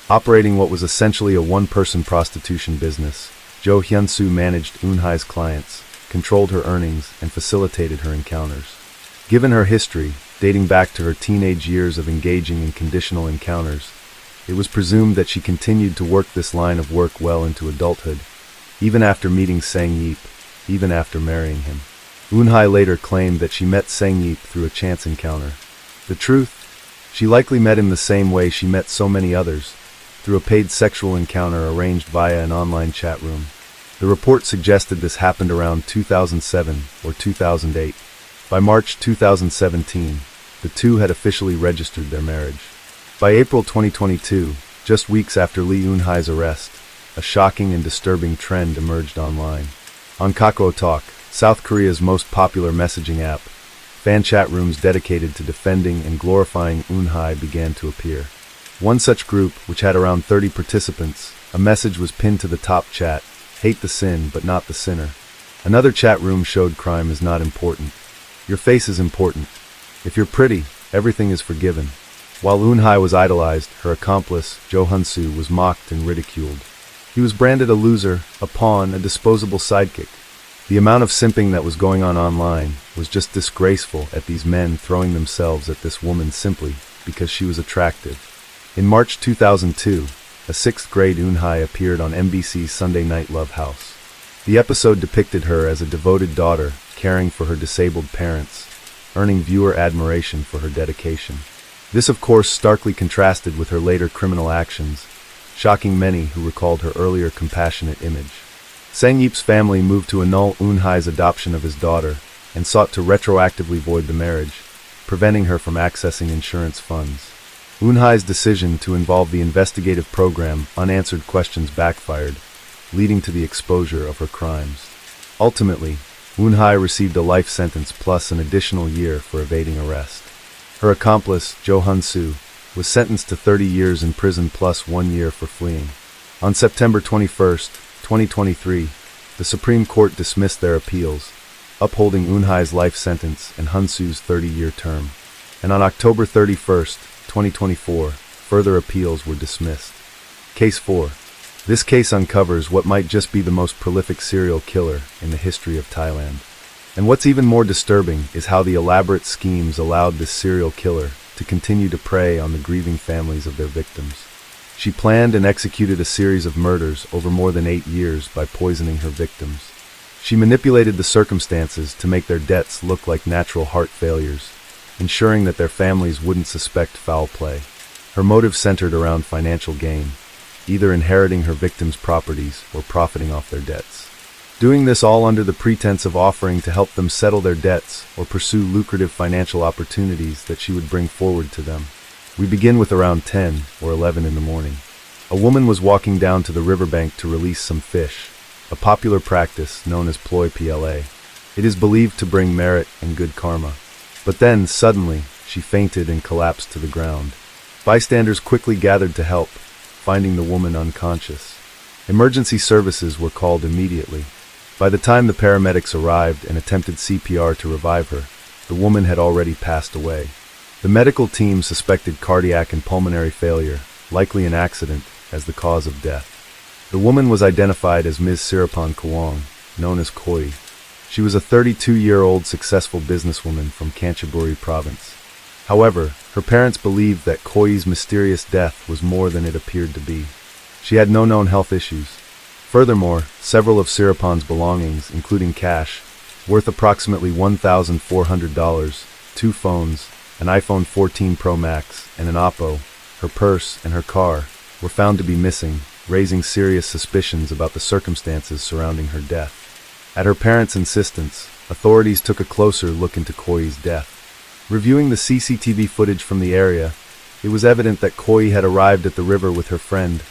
[SPEAKER 1] Operating what was essentially a one-person prostitution business, Jo Hyun-soo managed Eun-hye's clients, controlled her earnings, and facilitated her encounters. Given her history, dating back to her teenage years of engaging in conditional encounters, it was presumed that she continued to work this line of work well into adulthood, even after meeting Sang-yeop, even after marrying him. Eun-hye later claimed that she met Sang-yeop through a chance encounter. The truth? She likely met him the same way she met so many others, through a paid sexual encounter arranged via an online chat room. The report suggested this happened around 2007 or 2008. By March 2017, the two had officially registered their marriage. By April 2022, just weeks after Lee Eun-hye's arrest, a shocking and disturbing trend emerged online. On Kakao Talk, South Korea's most popular messaging app, fan chat rooms dedicated to defending and glorifying Eun-hye began to appear. One such group, which had around 30 participants, a message was pinned to the top chat: hate the sin but not the sinner. Another chat room showed crime is not important. Your face is important. If you're pretty, everything is forgiven. While Eun-hye was idolized, her accomplice, Jo Hyun-soo, was mocked and ridiculed. He was branded a loser, a pawn, a disposable sidekick. The amount of simping that was going on online was just disgraceful at these men throwing themselves at this woman simply because she was attractive. In March 2002, a 6th-grade Eun-hye appeared on MBC's Sunday Night Love House. The episode depicted her as a devoted daughter, caring for her disabled parents, earning viewer admiration for her dedication. This, of course, starkly contrasted with her later criminal actions, shocking many who recalled her earlier compassionate image. Sang-yeop's family moved to annul Eun-hye's adoption of his daughter and sought to retroactively void the marriage, preventing her from accessing insurance funds. Eun-hye's decision to involve the investigative program Unanswered Questions backfired, leading to the exposure of her crimes. Ultimately, Eun-hye received a life sentence plus an additional year for evading arrest. Her accomplice, Jo Hyun-soo, was sentenced to 30 years in prison plus 1 year for fleeing. On September 21, 2023, the Supreme Court dismissed their appeals, upholding Eun-hye's life sentence and Hyun-soo's 30-year term. And on October 31, 2024, further appeals were dismissed. Case 4. This case uncovers what might just be the most prolific serial killer in the history of Thailand. And what's even more disturbing is how the elaborate schemes allowed this serial killer to continue to prey on the grieving families of their victims. She planned and executed a series of murders over more than 8 years by poisoning her victims. She manipulated the circumstances to make their deaths look like natural heart failures, ensuring that their families wouldn't suspect foul play. Her motive centered around financial gain, either inheriting her victims' properties or profiting off their debts. Doing this all under the pretense of offering to help them settle their debts or pursue lucrative financial opportunities that she would bring forward to them. We begin with around 10 or 11 in the morning. A woman was walking down to the riverbank to release some fish, a popular practice known as ploy pla. It is believed to bring merit and good karma. But then, suddenly, she fainted and collapsed to the ground. Bystanders quickly gathered to help, finding the woman unconscious. Emergency services were called immediately. By the time the paramedics arrived and attempted CPR to revive her, the woman had already passed away. The medical team suspected cardiac and pulmonary failure, likely an accident, as the cause of death. The woman was identified as Ms. Sirapan Kawang, known as Koi. She was a 32-year-old successful businesswoman from Kanchanaburi province. However, her parents believed that Koi's mysterious death was more than it appeared to be. She had no known health issues. Furthermore, several of Sirapan's belongings, including cash, worth approximately $1,400, 2 phones, an iPhone 14 Pro Max, and an Oppo, her purse, and her car, were found to be missing, raising serious suspicions about the circumstances surrounding her death. At her parents' insistence, authorities took a closer look into Koi's death. Reviewing the CCTV footage from the area, it was evident that Koi had arrived at the river with her friend,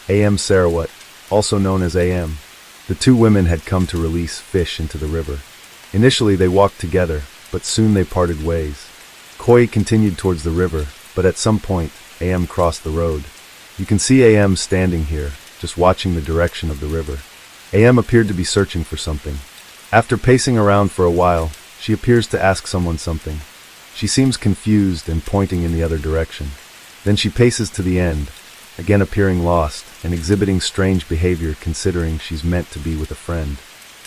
[SPEAKER 1] A.M. Sarawat, also known as A.M. The two women had come to release fish into the river. Initially they walked together, but soon they parted ways. Koi continued towards the river, but at some point, A.M. crossed the road. You can see A.M. standing here, just watching the direction of the river. A.M. appeared to be searching for something. After pacing around for a while, she appears to ask someone something. She seems confused and pointing in the other direction. Then she paces to the end, again appearing lost and exhibiting strange behavior considering she's meant to be with a friend.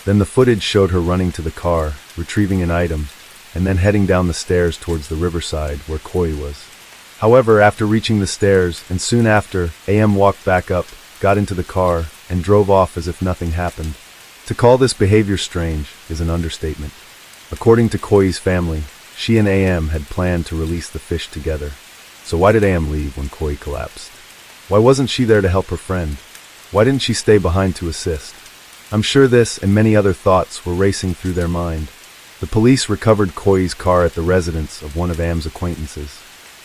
[SPEAKER 1] Then the footage showed her running to the car, retrieving an item, and then heading down the stairs towards the riverside where Koi was. However, after reaching the stairs and soon after, A.M. walked back up, got into the car, and drove off as if nothing happened. To call this behavior strange is an understatement. According to Koi's family, she and A.M. had planned to release the fish together. So why did A.M. leave when Koi collapsed? Why wasn't she there to help her friend? Why didn't she stay behind to assist? I'm sure this and many other thoughts were racing through their mind. The police recovered Koi's car at the residence of one of A.M.'s acquaintances.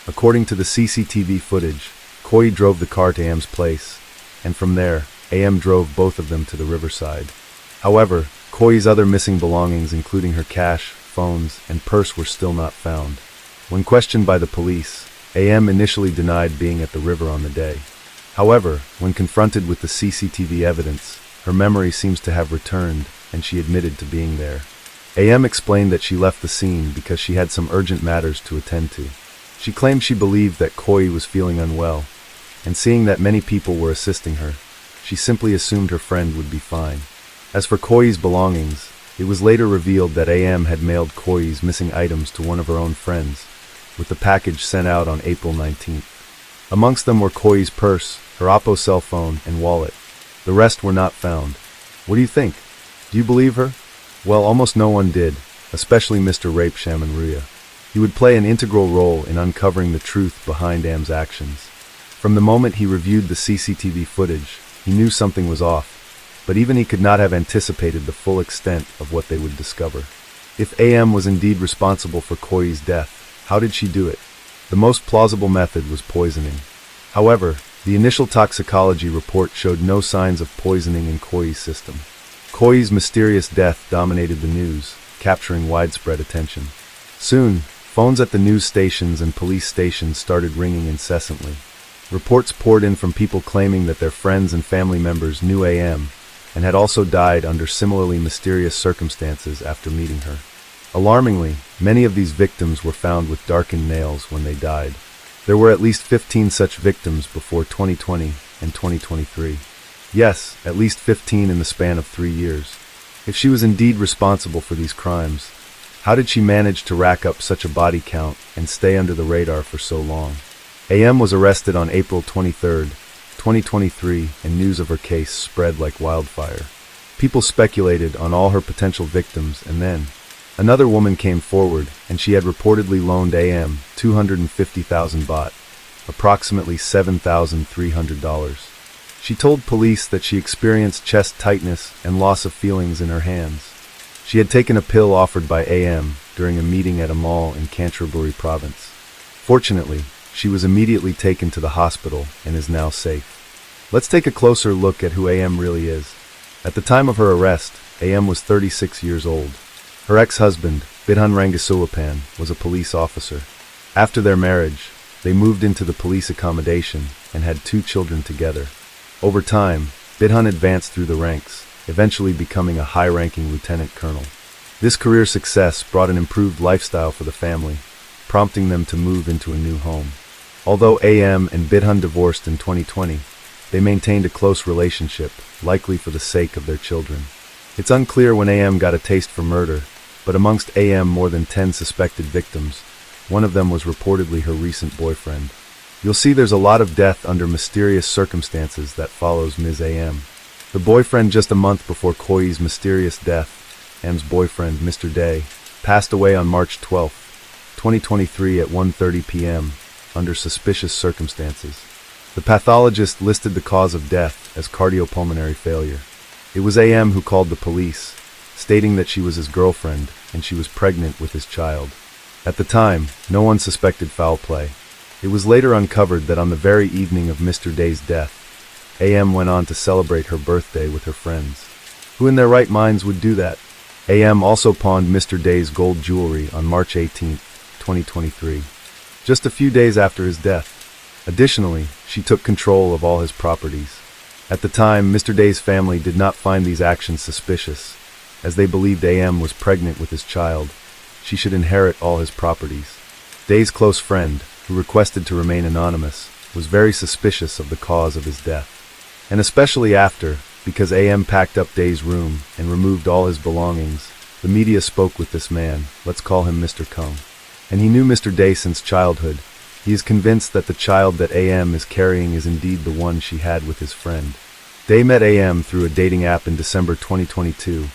[SPEAKER 1] According to the CCTV footage, Koi drove the car to A.M.'s place, and from there, A.M. drove both of them to the riverside. However, Koi's other missing belongings, including her cash, phones, and purse, were still not found. When questioned by the police, A.M. initially denied being at the river on the day. However, when confronted with the CCTV evidence, her memory seems to have returned, and she admitted to being there. A.M. explained that she left the scene because she had some urgent matters to attend to. She claimed she believed that Koi was feeling unwell, and seeing that many people were assisting her, she simply assumed her friend would be fine. As for Koi's belongings, it was later revealed that A.M. had mailed Koi's missing items to one of her own friends, with the package sent out on April 19th. Amongst them were Koi's purse, her Oppo cell phone, and wallet. The rest were not found. What do you think? Do you believe her? Well, almost no one did, especially Mr. Rape Shaman Ruya. He would play an integral role in uncovering the truth behind A.M.'s actions. From the moment he reviewed the CCTV footage, he knew something was off, but even he could not have anticipated the full extent of what they would discover. If A.M. was indeed responsible for Koi's death, how did she do it? The most plausible method was poisoning. However, the initial toxicology report showed no signs of poisoning in Koi's system. Koi's mysterious death dominated the news, capturing widespread attention. Soon, phones at the news stations and police stations started ringing incessantly. Reports poured in from people claiming that their friends and family members knew A.M. and had also died under similarly mysterious circumstances after meeting her. Alarmingly, many of these victims were found with darkened nails when they died. There were at least 15 such victims before 2020 and 2023. Yes, at least 15 in the span of 3 years. If she was indeed responsible for these crimes, how did she manage to rack up such a body count and stay under the radar for so long? A.M. was arrested on April 23, 2023, and news of her case spread like wildfire. People speculated on all her potential victims, and then another woman came forward, and she had reportedly loaned A.M. 250,000 baht, approximately $7,300. She told police that she experienced chest tightness and loss of feelings in her hands. She had taken a pill offered by A.M. during a meeting at a mall in Kanchanaburi province. Fortunately, she was immediately taken to the hospital and is now safe. Let's take a closer look at who AM really is. At the time of her arrest, AM was 36 years old. Her ex-husband, Bidhan Rangasuwapan, was a police officer. After their marriage, they moved into the police accommodation and had 2 children together. Over time, Bidhan advanced through the ranks, eventually becoming a high-ranking lieutenant colonel. This career success brought an improved lifestyle for the family, prompting them to move into a new home. Although AM and Bidhan divorced in 2020, they maintained a close relationship, likely for the sake of their children. It's unclear when AM got a taste for murder, but amongst AM more than 10 suspected victims, one of them was reportedly her recent boyfriend. You'll see there's a lot of death under mysterious circumstances that follows Ms. AM. The boyfriend just a month before Koi's mysterious death, M's boyfriend, Mr. Day, passed away on March 12, 2023 at 1:30 p.m. under suspicious circumstances. The pathologist listed the cause of death as cardiopulmonary failure. It was AM who called the police, stating that she was his girlfriend and she was pregnant with his child. At the time, no one suspected foul play. It was later uncovered that on the very evening of Mr. Day's death, AM went on to celebrate her birthday with her friends. Who in their right minds would do that? AM also pawned Mr. Day's gold jewelry on March 18, 2023, just a few days after his death. Additionally, she took control of all his properties. At the time, Mr. Day's family did not find these actions suspicious, as they believed AM was pregnant with his child. She should inherit all his properties. Day's close friend, who requested to remain anonymous, was very suspicious of the cause of his death. And especially after, because AM packed up Day's room and removed all his belongings, the media spoke with this man, let's call him Mr. Kung. And he knew Mr. Day since childhood. He is convinced that the child that AM is carrying is indeed the one she had with his friend. Day met AM through a dating app in December 2022,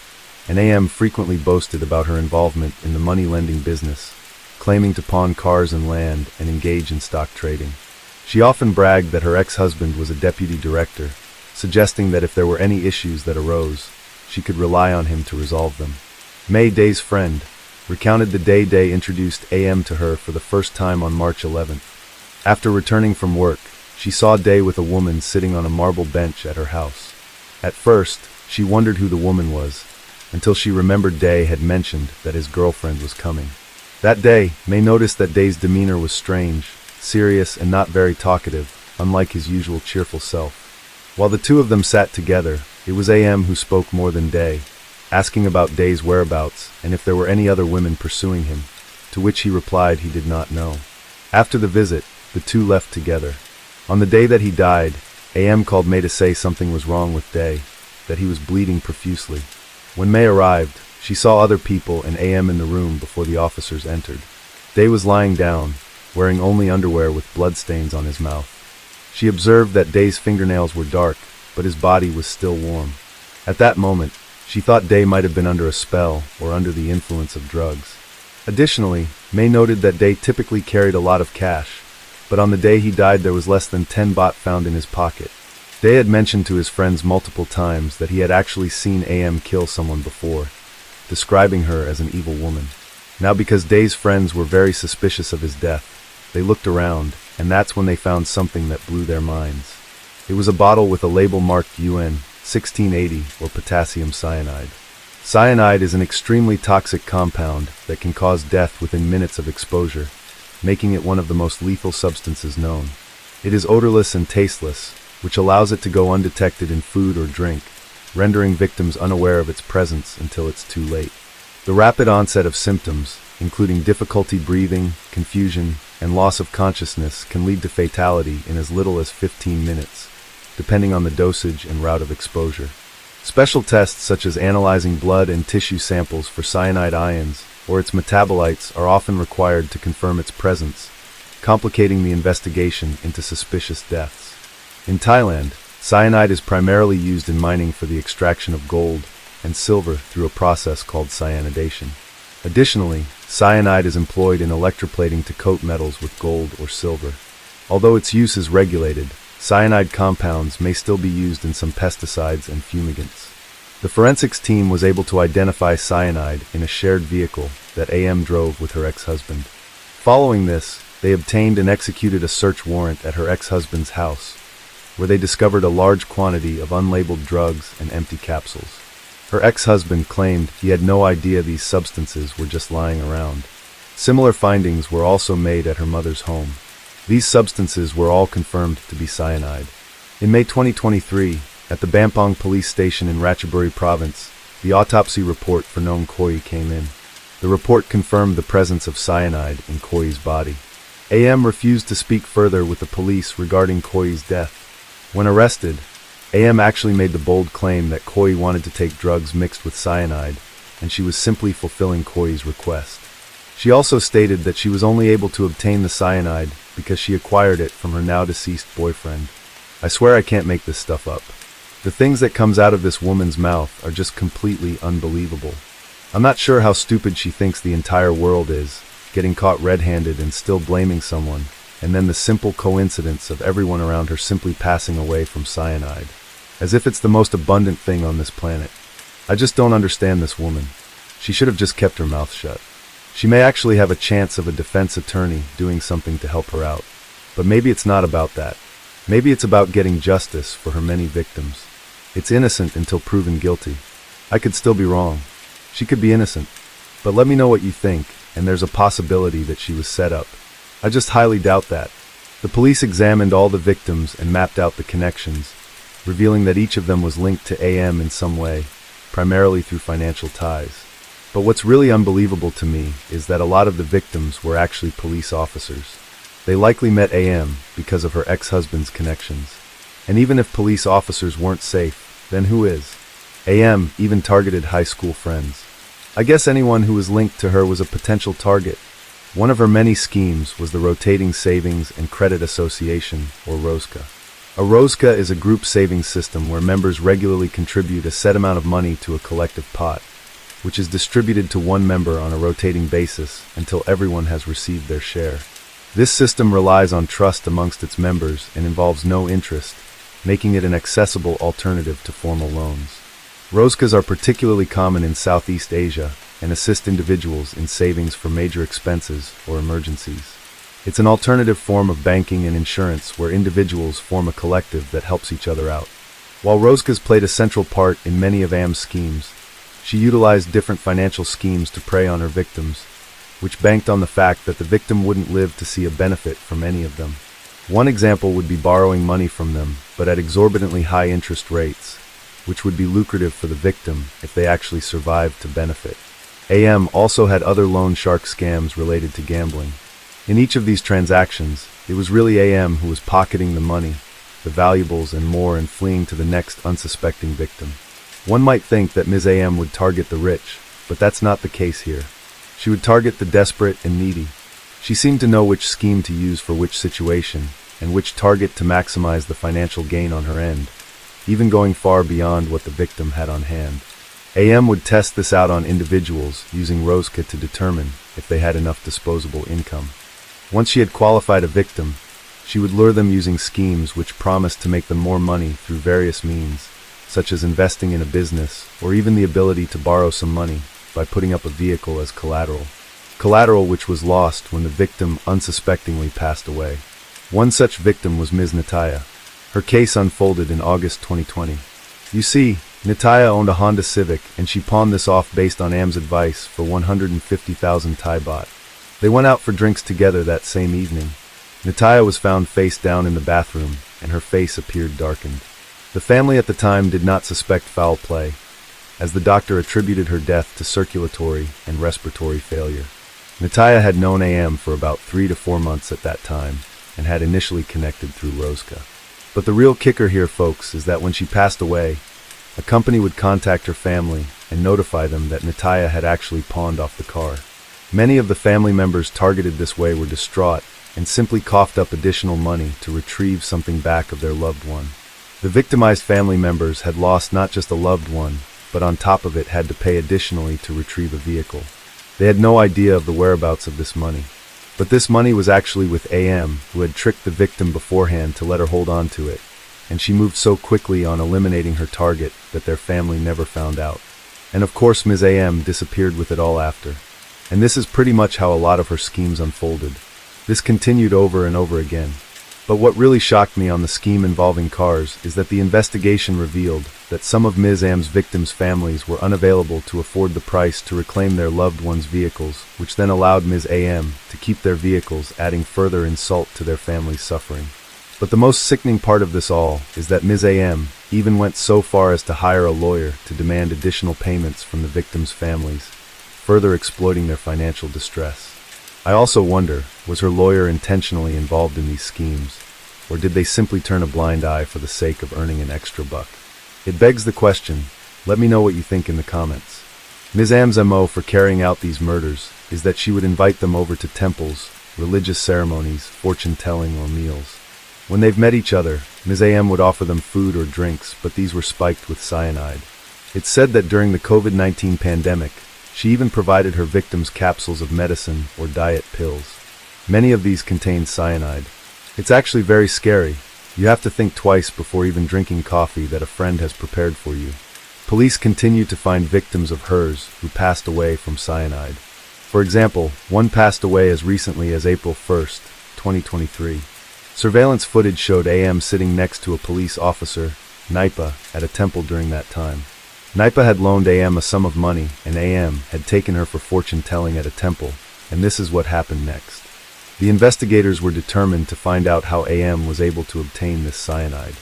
[SPEAKER 1] and AM frequently boasted about her involvement in the money-lending business, claiming to pawn cars and land and engage in stock trading. She often bragged that her ex-husband was a deputy director, suggesting that if there were any issues that arose, she could rely on him to resolve them. May, Day's friend, recounted the day Day introduced AM to her for the first time on March 11th. After returning from work, she saw Day with a woman sitting on a marble bench at her house. At first, she wondered who the woman was, until she remembered Day had mentioned that his girlfriend was coming. That day, May noticed that Day's demeanor was strange, serious, and not very talkative, unlike his usual cheerful self. While the two of them sat together, it was AM who spoke more than Day, asking about Day's whereabouts and if there were any other women pursuing him, to which he replied he did not know. After the visit, the two left together. On the day that he died, AM called May to say something was wrong with Day, that he was bleeding profusely. When May arrived, she saw other people and AM in the room before the officers entered. Day was lying down, wearing only underwear with bloodstains on his mouth. She observed that Day's fingernails were dark, but his body was still warm. At that moment, she thought Day might have been under a spell or under the influence of drugs. Additionally, May noted that Day typically carried a lot of cash, but on the day he died there was less than 10 baht found in his pocket. Day had mentioned to his friends multiple times that he had actually seen AM kill someone before, describing her as an evil woman. Now because Day's friends were very suspicious of his death, they looked around, and that's when they found something that blew their minds. It was a bottle with a label marked UN 1680 or potassium cyanide. Cyanide is an extremely toxic compound that can cause death within minutes of exposure, making it one of the most lethal substances known. It is odorless and tasteless, which allows it to go undetected in food or drink, rendering victims unaware of its presence until it's too late. The rapid onset of symptoms, including difficulty breathing, confusion, and loss of consciousness, can lead to fatality in as little as 15 minutes, depending on the dosage and route of exposure. Special tests such as analyzing blood and tissue samples for cyanide ions or its metabolites are often required to confirm its presence, complicating the investigation into suspicious deaths. In Thailand, cyanide is primarily used in mining for the extraction of gold and silver through a process called cyanidation. Additionally, cyanide is employed in electroplating to coat metals with gold or silver. Although its use is regulated, cyanide compounds may still be used in some pesticides and fumigants. The forensics team was able to identify cyanide in a shared vehicle that AM drove with her ex-husband. Following this, they obtained and executed a search warrant at her ex-husband's house, where they discovered a large quantity of unlabeled drugs and empty capsules. Her ex-husband claimed he had no idea these substances were just lying around. Similar findings were also made at her mother's home. These substances were all confirmed to be cyanide. In May 2023, at the Bampong police station in Ratchaburi province, the autopsy report for known Koi came in. The report confirmed the presence of cyanide in Koi's body. AM refused to speak further with the police regarding Koi's death. When arrested, AM actually made the bold claim that Koi wanted to take drugs mixed with cyanide, and she was simply fulfilling Koi's request. She also stated that she was only able to obtain the cyanide because she acquired it from her now-deceased boyfriend. I swear I can't make this stuff up. The things that comes out of this woman's mouth are just completely unbelievable. I'm not sure how stupid she thinks the entire world is, getting caught red-handed and still blaming someone, and then the simple coincidence of everyone around her simply passing away from cyanide. As if it's the most abundant thing on this planet. I just don't understand this woman. She should have just kept her mouth shut. She may actually have a chance of a defense attorney doing something to help her out. But maybe it's not about that. Maybe it's about getting justice for her many victims. It's innocent until proven guilty. I could still be wrong. She could be innocent. But let me know what you think, and there's a possibility that she was set up. I just highly doubt that. The police examined all the victims and mapped out the connections, revealing that each of them was linked to AM in some way, primarily through financial ties. But what's really unbelievable to me is that a lot of the victims were actually police officers. They likely met AM because of her ex-husband's connections. And even if police officers weren't safe, then who is? AM even targeted high school friends. I guess anyone who was linked to her was a potential target. One of her many schemes was the Rotating Savings and Credit Association, or ROSCA. A ROSCA is a group savings system where members regularly contribute a set amount of money to a collective pot, which is distributed to one member on a rotating basis until everyone has received their share. This system relies on trust amongst its members and involves no interest, making it an accessible alternative to formal loans. ROSCAs are particularly common in Southeast Asia and assist individuals in savings for major expenses or emergencies. It's an alternative form of banking and insurance where individuals form a collective that helps each other out. While ROSCAs played a central part in many of AM's schemes, she utilized different financial schemes to prey on her victims, which banked on the fact that the victim wouldn't live to see a benefit from any of them. One example would be borrowing money from them, but at exorbitantly high interest rates, which would be lucrative for the victim if they actually survived to benefit. AM also had other loan shark scams related to gambling. In each of these transactions, it was really AM who was pocketing the money, the valuables and more, and fleeing to the next unsuspecting victim. One might think that Ms. AM would target the rich, but that's not the case here. She would target the desperate and needy. She seemed to know which scheme to use for which situation, and which target to maximize the financial gain on her end, even going far beyond what the victim had on hand. AM would test this out on individuals using ROSCA to determine if they had enough disposable income. Once she had qualified a victim, she would lure them using schemes which promised to make them more money through various means, such as investing in a business or even the ability to borrow some money by putting up a vehicle as collateral. Collateral which was lost when the victim unsuspectingly passed away. One such victim was Ms. Nataya. Her case unfolded in August 2020. You see, Nataya owned a Honda Civic and she pawned this off based on AM's advice for 150,000 Thai baht. They went out for drinks together that same evening. Nataya was found face down in the bathroom and her face appeared darkened. The family at the time did not suspect foul play, as the doctor attributed her death to circulatory and respiratory failure. Nataya had known AM for about 3 to 4 months at that time and had initially connected through ROSCA. But the real kicker here, folks, is that when she passed away, a company would contact her family and notify them that Nataya had actually pawned off the car. Many of the family members targeted this way were distraught and simply coughed up additional money to retrieve something back of their loved one. The victimized family members had lost not just a loved one, but on top of it had to pay additionally to retrieve a vehicle. They had no idea of the whereabouts of this money. But this money was actually with AM, who had tricked the victim beforehand to let her hold on to it, and she moved so quickly on eliminating her target that their family never found out. And of course Ms. AM disappeared with it all after. And this is pretty much how a lot of her schemes unfolded. This continued over and over again. But what really shocked me on the scheme involving cars is that the investigation revealed that some of Ms. Am's victims' families were unavailable to afford the price to reclaim their loved ones' vehicles, which then allowed Ms. Am to keep their vehicles, adding further insult to their family's suffering. But the most sickening part of this all is that Ms. Am even went so far as to hire a lawyer to demand additional payments from the victims' families, further exploiting their financial distress. I also wonder, was her lawyer intentionally involved in these schemes, or did they simply turn a blind eye for the sake of earning an extra buck? It begs the question. Let me know what you think in the comments. Ms. Am's MO for carrying out these murders is that she would invite them over to temples, religious ceremonies, fortune-telling, or meals. When they've met each other, Ms. Am would offer them food or drinks, but these were spiked with cyanide. It's said that during the COVID-19 pandemic, she even provided her victims capsules of medicine or diet pills. Many of these contained cyanide. It's actually very scary. You have to think twice before even drinking coffee that a friend has prepared for you. Police continue to find victims of hers who passed away from cyanide. For example, one passed away as recently as April 1st, 2023. Surveillance footage showed AM sitting next to a police officer, Nipa, at a temple during that time. Nipa had loaned AM a sum of money, and AM had taken her for fortune-telling at a temple, and this is what happened next. The investigators were determined to find out how AM was able to obtain this cyanide.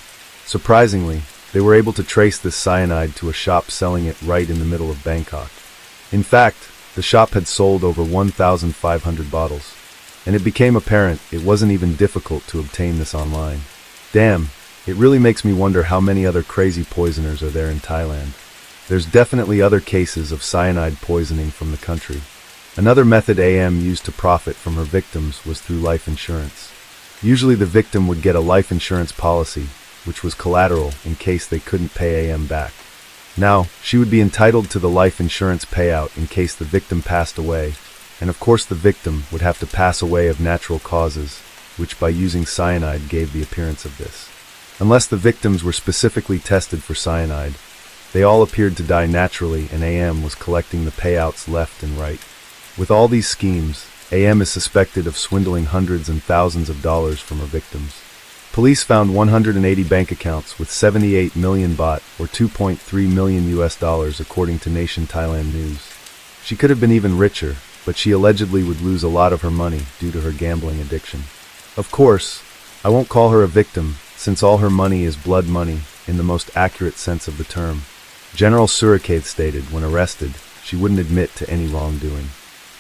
[SPEAKER 1] Surprisingly, they were able to trace this cyanide to a shop selling it right in the middle of Bangkok. In fact, the shop had sold over 1,500 bottles, and it became apparent it wasn't even difficult to obtain this online. Damn, it really makes me wonder how many other crazy poisoners are there in Thailand. There's definitely other cases of cyanide poisoning from the country. Another method AM used to profit from her victims was through life insurance. Usually the victim would get a life insurance policy, which was collateral in case they couldn't pay AM back. Now, she would be entitled to the life insurance payout in case the victim passed away, and of course the victim would have to pass away of natural causes, which by using cyanide gave the appearance of this. Unless the victims were specifically tested for cyanide, they all appeared to die naturally, and AM was collecting the payouts left and right. With all these schemes, AM is suspected of swindling hundreds and thousands of dollars from her victims. Police found 180 bank accounts with 78 million baht, or $2.3 million according to Nation Thailand News. She could have been even richer, but she allegedly would lose a lot of her money due to her gambling addiction. Of course, I won't call her a victim, since all her money is blood money, in the most accurate sense of the term. General Surakath stated when arrested, she wouldn't admit to any wrongdoing.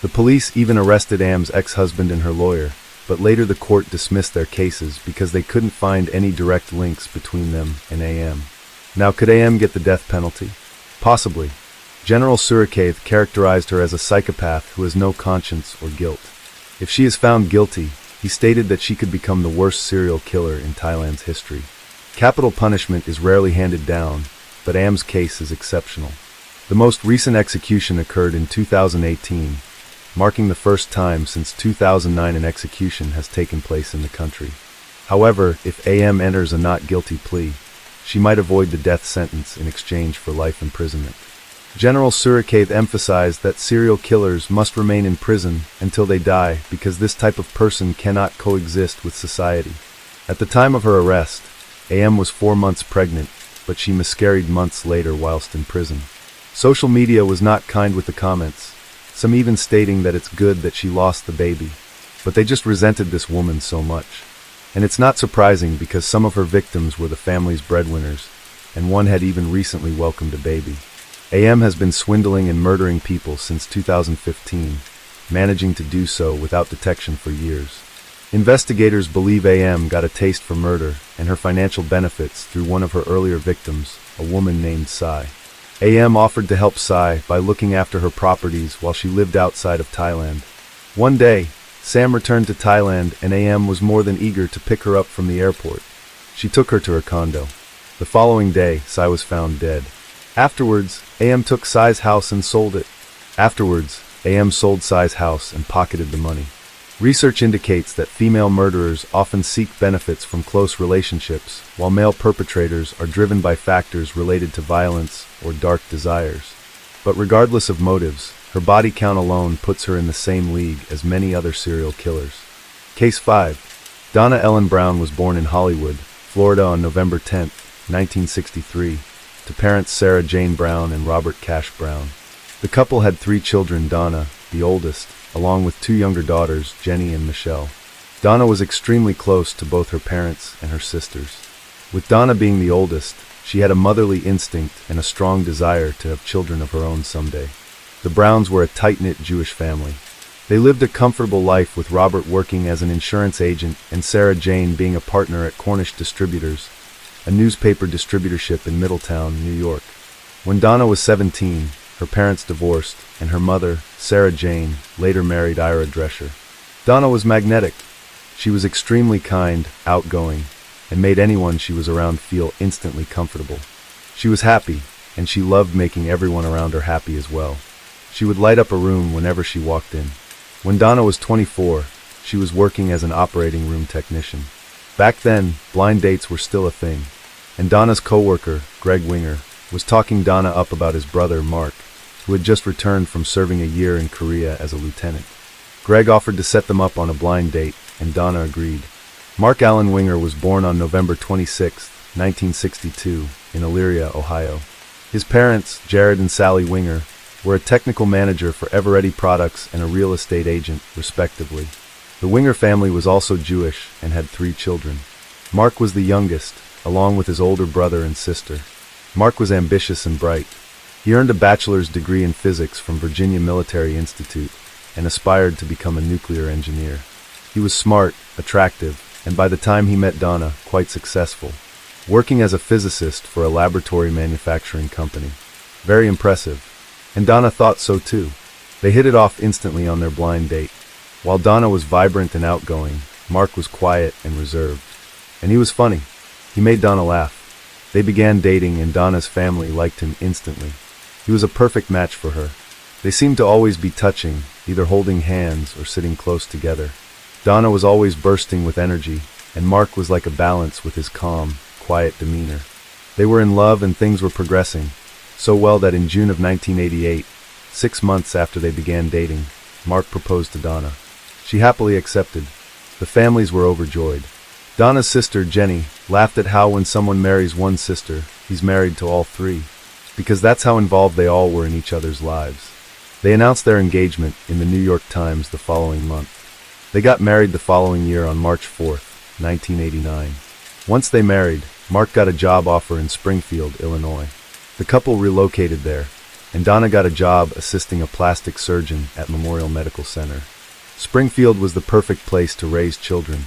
[SPEAKER 1] The police even arrested Am's ex-husband and her lawyer, but later the court dismissed their cases because they couldn't find any direct links between them and AM. Now, could AM get the death penalty? Possibly. General Surakath characterized her as a psychopath who has no conscience or guilt. If she is found guilty, he stated that she could become the worst serial killer in Thailand's history. Capital punishment is rarely handed down, but Am's case is exceptional. The most recent execution occurred in 2018, marking the first time since 2009 an execution has taken place in the country. However, if AM enters a not guilty plea, she might avoid the death sentence in exchange for life imprisonment. General Surakath emphasized that serial killers must remain in prison until they die because this type of person cannot coexist with society. At the time of her arrest, AM was 4 months pregnant, but she miscarried months later whilst in prison. Social media was not kind with the comments, some even stating that it's good that she lost the baby, but they just resented this woman so much. And it's not surprising because some of her victims were the family's breadwinners, and one had even recently welcomed a baby. AM has been swindling and murdering people since 2015, managing to do so without detection for years. Investigators believe AM got a taste for murder and her financial benefits through one of her earlier victims, a woman named Sai. AM offered to help Sai by looking after her properties while she lived outside of Thailand. One day, Sam returned to Thailand and AM was more than eager to pick her up from the airport. She took her to her condo. The following day, Sai was found dead. Afterwards, AM took Sai's house and sold it. Afterwards, AM sold Sai's house and pocketed the money. Research indicates that female murderers often seek benefits from close relationships, while male perpetrators are driven by factors related to violence or dark desires. But regardless of motives, her body count alone puts her in the same league as many other serial killers. Case 5. Donna Ellen Brown was born in Hollywood, Florida on November 10, 1963, to parents Sarah Jane Brown and Robert Cash Brown. The couple had 3 children, Donna, the oldest, along with 2 younger daughters, Jenny and Michelle. Donna was extremely close to both her parents and her sisters. With Donna being the oldest, she had a motherly instinct and a strong desire to have children of her own someday. The Browns were a tight-knit Jewish family. They lived a comfortable life, with Robert working as an insurance agent and Sarah Jane being a partner at Cornish Distributors, a newspaper distributorship in Middletown, New York. When Donna was 17, her parents divorced, and her mother, Sarah Jane, later married Ira Drescher. Donna was magnetic. She was extremely kind, outgoing, and made anyone she was around feel instantly comfortable. She was happy, and she loved making everyone around her happy as well. She would light up a room whenever she walked in. When Donna was 24, she was working as an operating room technician. Back then, blind dates were still a thing, and Donna's co-worker, Greg Winger, was talking Donna up about his brother, Mark, who had just returned from serving a year in Korea as a lieutenant. Greg offered to set them up on a blind date, and Donna agreed. Mark Allen Winger was born on November 26, 1962, in Elyria, Ohio. His parents, Jared and Sally Winger, were a technical manager for Eveready Products and a real estate agent, respectively. The Winger family was also Jewish and had 3 children. Mark was the youngest, along with his older brother and sister. Mark was ambitious and bright. He earned a bachelor's degree in physics from Virginia Military Institute and aspired to become a nuclear engineer. He was smart, attractive, and by the time he met Donna, quite successful, working as a physicist for a laboratory manufacturing company. Very impressive. And Donna thought so too. They hit it off instantly on their blind date. While Donna was vibrant and outgoing, Mark was quiet and reserved. And he was funny. He made Donna laugh. They began dating, and Donna's family liked him instantly. He was a perfect match for her. They seemed to always be touching, either holding hands or sitting close together. Donna was always bursting with energy, and Mark was like a balance with his calm, quiet demeanor. They were in love, and things were progressing. So well that in June of 1988, 6 months after they began dating, Mark proposed to Donna. She happily accepted. The families were overjoyed. Donna's sister, Jenny, laughed at how when someone marries one sister, he's married to all 3, because that's how involved they all were in each other's lives. They announced their engagement in the New York Times the following month. They got married the following year on March 4, 1989. Once they married, Mark got a job offer in Springfield, Illinois. The couple relocated there, and Donna got a job assisting a plastic surgeon at Memorial Medical Center. Springfield was the perfect place to raise children,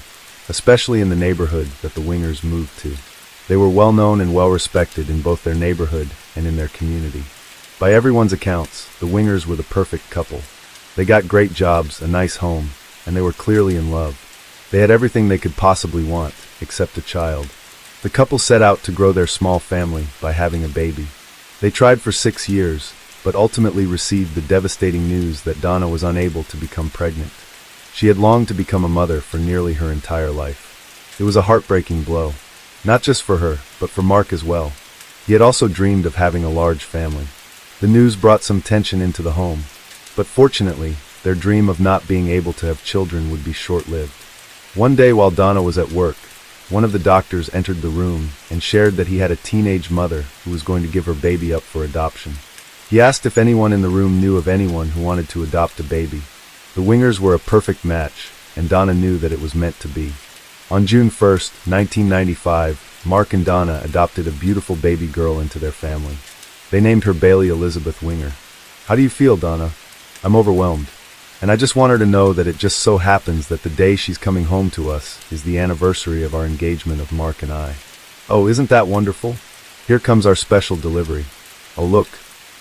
[SPEAKER 1] especially in the neighborhood that the Wingers moved to. They were well known and well respected in both their neighborhood and in their community. By everyone's accounts, the Wingers were the perfect couple. They got great jobs, a nice home, and they were clearly in love. They had everything they could possibly want, except a child. The couple set out to grow their small family by having a baby. They tried for 6 years, but ultimately received the devastating news that Donna was unable to become pregnant. She had longed to become a mother for nearly her entire life. It was a heartbreaking blow, not just for her, but for Mark as well. He had also dreamed of having a large family. The news brought some tension into the home, but fortunately, their dream of not being able to have children would be short-lived. One day while Donna was at work, one of the doctors entered the room and shared that he had a teenage mother who was going to give her baby up for adoption. He asked if anyone in the room knew of anyone who wanted to adopt a baby. The Wingers were a perfect match, and Donna knew that it was meant to be. On June 1, 1995, Mark and Donna adopted a beautiful baby girl into their family. They named her Bailey Elizabeth Winger. How do you feel, Donna? I'm overwhelmed. And I just want her to know that it just so happens that the day she's coming home to us is the anniversary of our engagement of Mark and I. Oh, isn't that wonderful? Here comes our special delivery. Oh, look.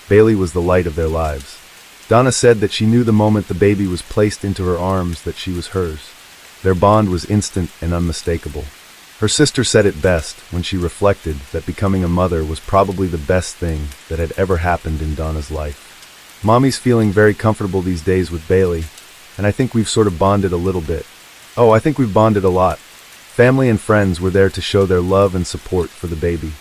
[SPEAKER 1] Bailey was the light of their lives. Donna said that she knew the moment the baby was placed into her arms that she was hers. Their bond was instant and unmistakable. Her sister said it best when she reflected that becoming a mother was probably the best thing that had ever happened in Donna's life. Mommy's feeling very comfortable these days with Bailey, and I think we've sort of bonded a little bit. Oh, I think we've bonded a lot. Family and friends were there to show their love and support for the baby.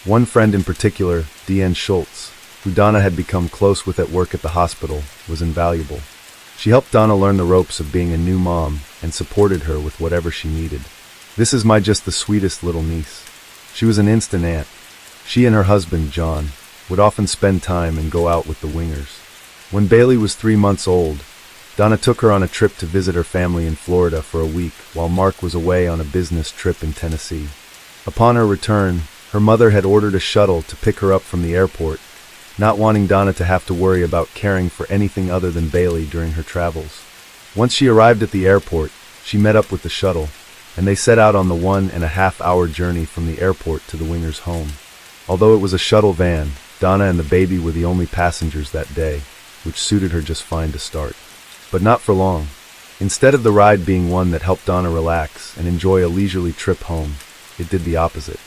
[SPEAKER 1] One friend in particular, Deanne Schultz, who Donna had become close with at work at the hospital, was invaluable. She helped Donna learn the ropes of being a new mom and supported her with whatever she needed. This is my just the sweetest little niece. She was an instant aunt. She and her husband, John, would often spend time and go out with the wingers. When Bailey was 3 months old, Donna took her on a trip to visit her family in Florida for a week while Mark was away on a business trip in Tennessee. Upon her return, her mother had ordered a shuttle to pick her up from the airport, not wanting Donna to have to worry about caring for anything other than Bailey during her travels. Once she arrived at the airport, she met up with the shuttle, and they set out on the 1.5-hour journey from the airport to the wingers' home. Although it was a shuttle van, Donna and the baby were the only passengers that day, which suited her just fine to start. But not for long. Instead of the ride being one that helped Donna relax and enjoy a leisurely trip home, it did the opposite.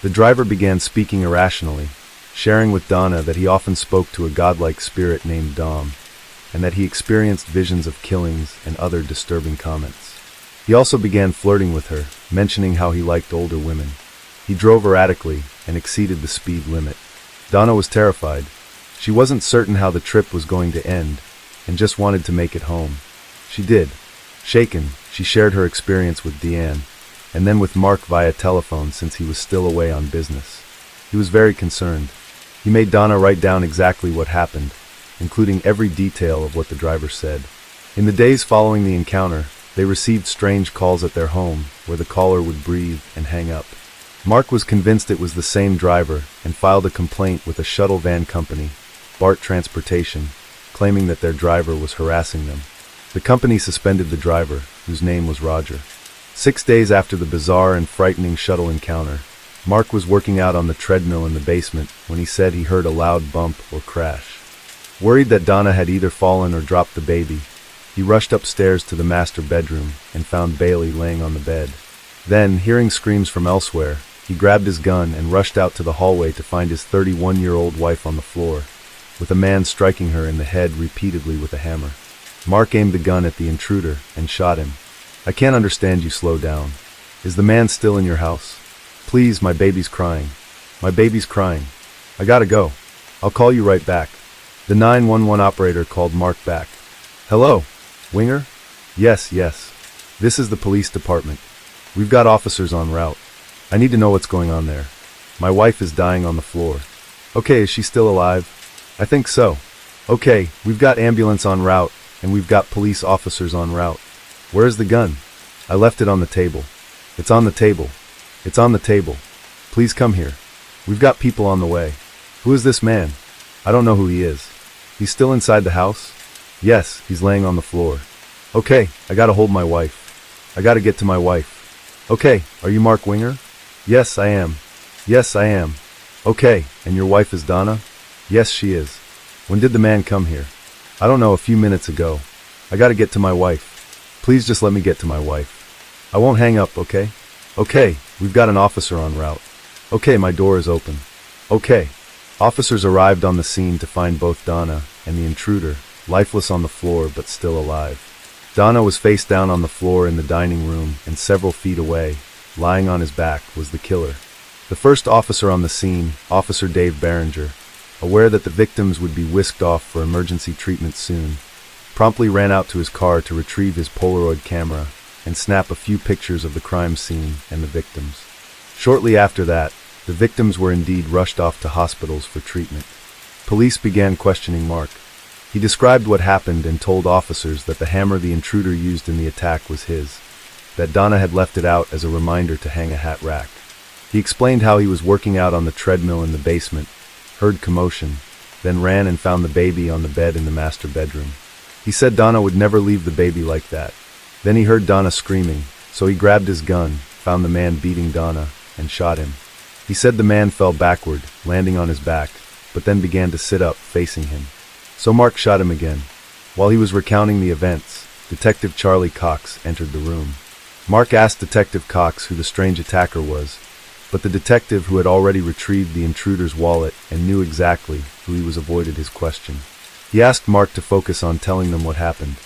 [SPEAKER 1] The driver began speaking irrationally, sharing with Donna that he often spoke to a godlike spirit named Dom, and that he experienced visions of killings and other disturbing comments. He also began flirting with her, mentioning how he liked older women. He drove erratically and exceeded the speed limit. Donna was terrified. She wasn't certain how the trip was going to end, and just wanted to make it home. She did. Shaken, she shared her experience with Deanne, and then with Mark via telephone since he was still away on business. He was very concerned. He made Donna write down exactly what happened, including every detail of what the driver said. In the days following the encounter, they received strange calls at their home, where the caller would breathe and hang up. Mark was convinced it was the same driver and filed a complaint with a shuttle van company, BART Transportation, claiming that their driver was harassing them. The company suspended the driver, whose name was Roger. 6 days after the bizarre and frightening shuttle encounter, Mark was working out on the treadmill in the basement when he said he heard a loud bump or crash. Worried that Donna had either fallen or dropped the baby, he rushed upstairs to the master bedroom and found Bailey laying on the bed. Then, hearing screams from elsewhere, he grabbed his gun and rushed out to the hallway to find his 31-year-old wife on the floor, with a man striking her in the head repeatedly with a hammer. Mark aimed the gun at the intruder and shot him. "I can't understand you, slow down. Is the man still in your house? Please, my baby's crying. My baby's crying. I gotta go. I'll call you right back." The 911 operator called Mark back. "Hello? Winger? Yes. This is the police department. We've got officers en route. I need to know what's going on there. My wife is dying on the floor." "Okay, is she still alive?" "I think so." "Okay, we've got ambulance en route, and we've got police officers en route." "Where's the gun?" "I left it on the table." "It's on the table. It's on the table. Please come here. We've got people on the way." "Who is this man?" "I don't know who he is." "He's still inside the house?" "Yes, he's laying on the floor." "Okay, I gotta hold my wife. I gotta get to my wife." "Okay, are you Mark Winger?" "Yes, I am." "Yes, I am." "Okay, and your wife is Donna?" "Yes, she is." "When did the man come here?" "I don't know, a few minutes ago. I gotta get to my wife. Please just let me get to my wife. I won't hang up, okay?" "Okay, we've got an officer en route." "Okay, my door is open." "Okay." Officers arrived on the scene to find both Donna and the intruder, lifeless on the floor but still alive. Donna was face down on the floor in the dining room, and several feet away, lying on his back, was the killer. The first officer on the scene, Officer Dave Barringer, aware that the victims would be whisked off for emergency treatment soon, promptly ran out to his car to retrieve his Polaroid camera and snap a few pictures of the crime scene and the victims. Shortly after that, the victims were indeed rushed off to hospitals for treatment. Police began questioning Mark. He described what happened and told officers that the hammer the intruder used in the attack was his, that Donna had left it out as a reminder to hang a hat rack. He explained how he was working out on the treadmill in the basement, heard commotion, then ran and found the baby on the bed in the master bedroom. He said Donna would never leave the baby like that. Then he heard Donna screaming, so he grabbed his gun, found the man beating Donna, and shot him. He said the man fell backward, landing on his back, but then began to sit up, facing him. So Mark shot him again. While he was recounting the events, Detective Charlie Cox entered the room. Mark asked Detective Cox who the strange attacker was, but the detective who had already retrieved the intruder's wallet and knew exactly who he was avoided his question. He asked Mark to focus on telling them what happened.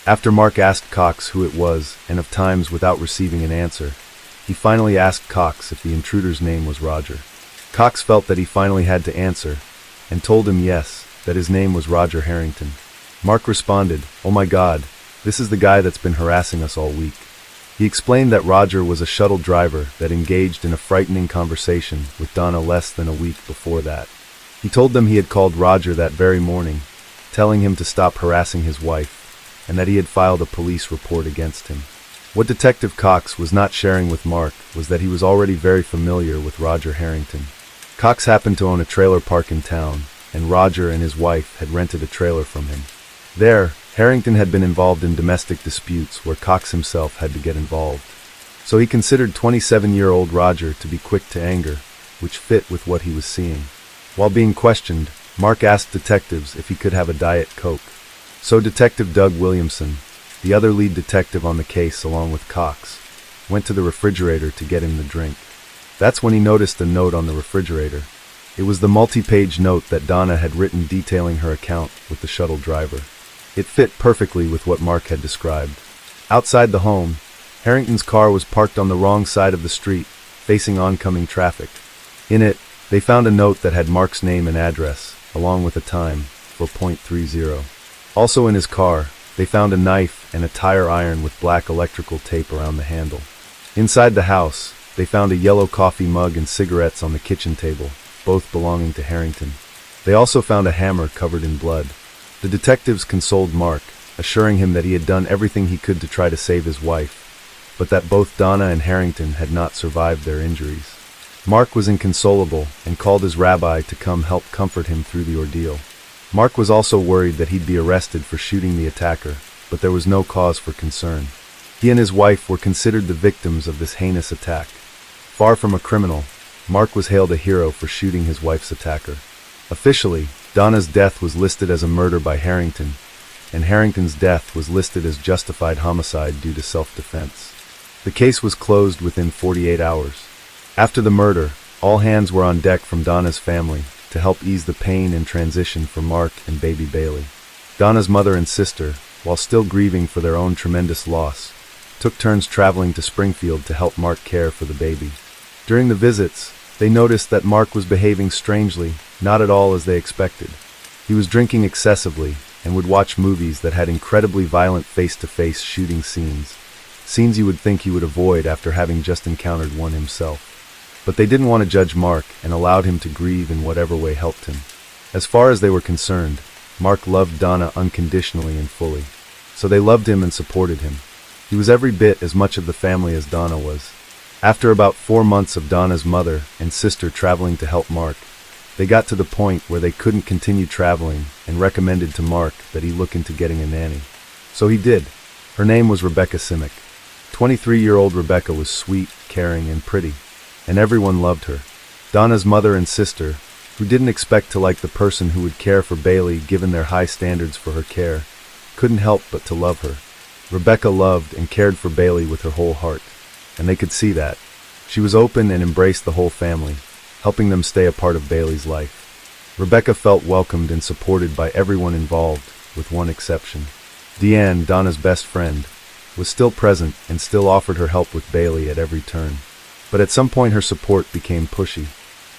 [SPEAKER 1] After Mark asked Cox who it was, and of times without receiving an answer, he finally asked Cox if the intruder's name was Roger. Cox felt that he finally had to answer, and told him yes, that his name was Roger Harrington. Mark responded, "Oh my God, This is the guy that's been harassing us all week." He explained that Roger was a shuttle driver that engaged in a frightening conversation with Donna less than a week before that. He told them he had called Roger that very morning, telling him to stop harassing his wife, and that he had filed a police report against him. What Detective Cox was not sharing with Mark was that he was already very familiar with Roger Harrington. Cox happened to own a trailer park in town, and Roger and his wife had rented a trailer from him. There, Harrington had been involved in domestic disputes where Cox himself had to get involved. So he considered 27-year-old Roger to be quick to anger, which fit with what he was seeing. While being questioned, Mark asked detectives if he could have a Diet Coke. So Detective Doug Williamson, the other lead detective on the case along with Cox, went to the refrigerator to get him the drink. That's when he noticed a note on the refrigerator. It was the multi-page note that Donna had written detailing her account with the shuttle driver. It fit perfectly with what Mark had described. Outside the home, Harrington's car was parked on the wrong side of the street, facing oncoming traffic. In it, they found a note that had Mark's name and address, along with a time, for .30. Also in his car, they found a knife and a tire iron with black electrical tape around the handle. Inside the house, they found a yellow coffee mug and cigarettes on the kitchen table, both belonging to Harrington. They also found a hammer covered in blood. The detectives consoled Mark, assuring him that he had done everything he could to try to save his wife, but that both Donna and Harrington had not survived their injuries. Mark was inconsolable and called his rabbi to come help comfort him through the ordeal. Mark was also worried that he'd be arrested for shooting the attacker, but there was no cause for concern. He and his wife were considered the victims of this heinous attack. Far from a criminal, Mark was hailed a hero for shooting his wife's attacker. Officially, Donna's death was listed as a murder by Harrington, and Harrington's death was listed as justified homicide due to self-defense. The case was closed within 48 hours. After the murder, all hands were on deck from Donna's family to help ease the pain and transition for Mark and baby Bailey. Donna's mother and sister, while still grieving for their own tremendous loss, took turns traveling to Springfield to help Mark care for the baby. During the visits, they noticed that Mark was behaving strangely, not at all as they expected. He was drinking excessively and would watch movies that had incredibly violent face-to-face shooting scenes you would think he would avoid after having just encountered one himself. But they didn't want to judge Mark and allowed him to grieve in whatever way helped him. As far as they were concerned, Mark loved Donna unconditionally and fully. So they loved him and supported him. He was every bit as much of the family as Donna was. After about 4 months of Donna's mother and sister traveling to help Mark, they got to the point where they couldn't continue traveling and recommended to Mark that he look into getting a nanny. So he did. Her name was Rebecca Simic. 23-year-old Rebecca was sweet, caring, and pretty, and everyone loved her. Donna's mother and sister, who didn't expect to like the person who would care for Bailey given their high standards for her care, couldn't help but to love her. Rebecca loved and cared for Bailey with her whole heart, and they could see that. She was open and embraced the whole family, helping them stay a part of Bailey's life. Rebecca felt welcomed and supported by everyone involved, with one exception. Deanne, Donna's best friend, was still present and still offered her help with Bailey at every turn. But at some point her support became pushy.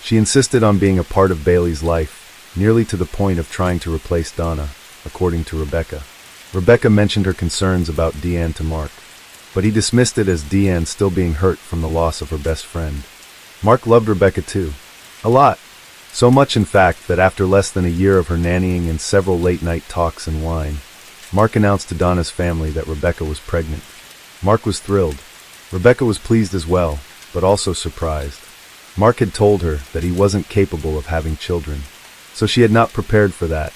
[SPEAKER 1] She insisted on being a part of Bailey's life, nearly to the point of trying to replace Donna, according to Rebecca. Rebecca mentioned her concerns about Deanne to Mark, but he dismissed it as Deanne still being hurt from the loss of her best friend. Mark loved Rebecca too. A lot. So much in fact that after less than a year of her nannying and several late-night talks and wine, Mark announced to Donna's family that Rebecca was pregnant. Mark was thrilled. Rebecca was pleased as well, but also surprised. Mark had told her that he wasn't capable of having children, so she had not prepared for that.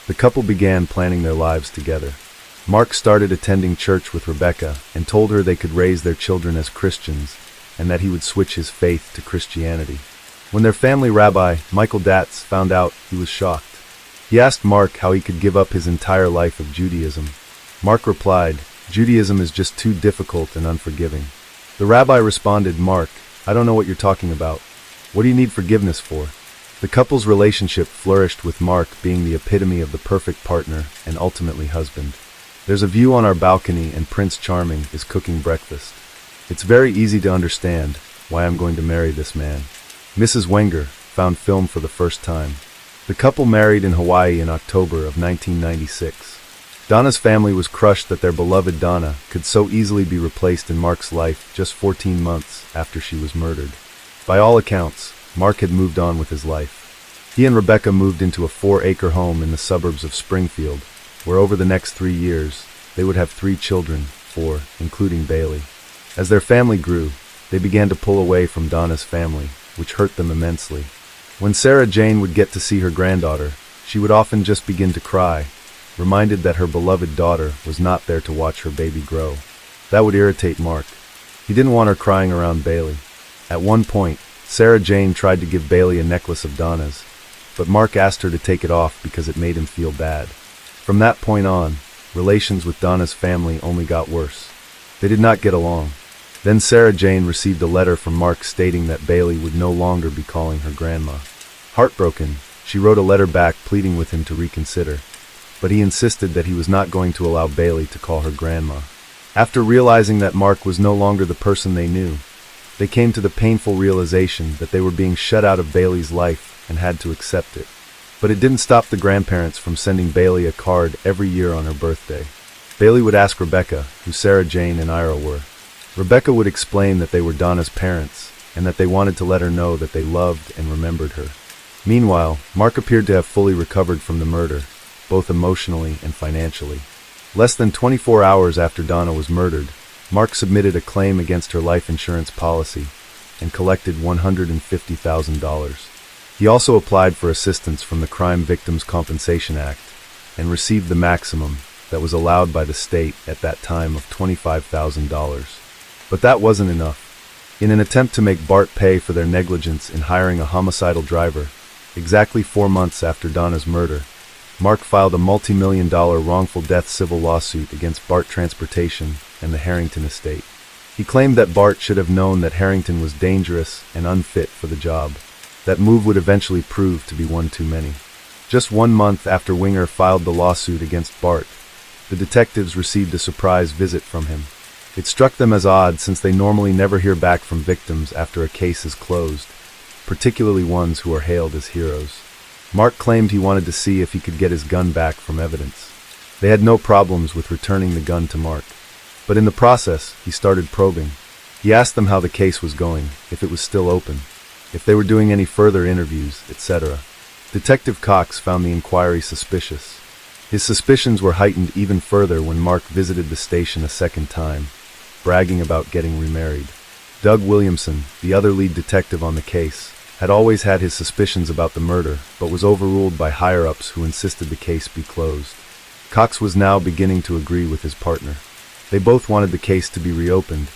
[SPEAKER 1] The couple began planning their lives together. Mark started attending church with Rebecca and told her they could raise their children as Christians and that he would switch his faith to Christianity. When their family rabbi, Michael Datz, found out, he was shocked. He asked Mark how he could give up his entire life of Judaism. Mark replied, "Judaism is just too difficult and unforgiving." The rabbi responded, "Mark, I don't know what you're talking about. What do you need forgiveness for?" The couple's relationship flourished with Mark being the epitome of the perfect partner and ultimately husband. There's a view on our balcony and Prince Charming is cooking breakfast. It's very easy to understand why I'm going to marry this man. Mrs. Wenger found film for the first time. The couple married in Hawaii in October of 1996. Donna's family was crushed that their beloved Donna could so easily be replaced in Mark's life just 14 months after she was murdered. By all accounts, Mark had moved on with his life. He and Rebecca moved into a 4-acre home in the suburbs of Springfield, where over the next 3 years, they would have 3 children, 4, including Bailey. As their family grew, they began to pull away from Donna's family, which hurt them immensely. When Sarah Jane would get to see her granddaughter, she would often just begin to cry, reminded that her beloved daughter was not there to watch her baby grow. That would irritate Mark. He didn't want her crying around Bailey. At one point, Sarah Jane tried to give Bailey a necklace of Donna's, but Mark asked her to take it off because it made him feel bad. From that point on, relations with Donna's family only got worse. They did not get along. Then Sarah Jane received a letter from Mark stating that Bailey would no longer be calling her grandma. Heartbroken, she wrote a letter back pleading with him to reconsider, but he insisted that he was not going to allow Bailey to call her grandma. After realizing that Mark was no longer the person they knew, they came to the painful realization that they were being shut out of Bailey's life and had to accept it. But it didn't stop the grandparents from sending Bailey a card every year on her birthday. Bailey would ask Rebecca who Sarah Jane and Ira were. Rebecca would explain that they were Donna's parents and that they wanted to let her know that they loved and remembered her. Meanwhile, Mark appeared to have fully recovered from the murder, both emotionally and financially. Less than 24 hours after Donna was murdered, Mark submitted a claim against her life insurance policy and collected $150,000. He also applied for assistance from the Crime Victims Compensation Act and received the maximum that was allowed by the state at that time of $25,000. But that wasn't enough. In an attempt to make Bart pay for their negligence in hiring a homicidal driver, exactly 4 months after Donna's murder, Mark filed a multi-million-dollar wrongful death civil lawsuit against Bart Transportation and the Harrington estate. He claimed that Bart should have known that Harrington was dangerous and unfit for the job. That move would eventually prove to be one too many. Just 1 month after Winger filed the lawsuit against Bart, the detectives received a surprise visit from him. It struck them as odd since they normally never hear back from victims after a case is closed, particularly ones who are hailed as heroes. Mark claimed he wanted to see if he could get his gun back from evidence. They had no problems with returning the gun to Mark. But in the process, he started probing. He asked them how the case was going, if it was still open, if they were doing any further interviews, etc. Detective Cox found the inquiry suspicious. His suspicions were heightened even further when Mark visited the station a second time, bragging about getting remarried. Doug Williamson, the other lead detective on the case, had always had his suspicions about the murder, but was overruled by higher-ups who insisted the case be closed. Cox was now beginning to agree with his partner. They both wanted the case to be reopened,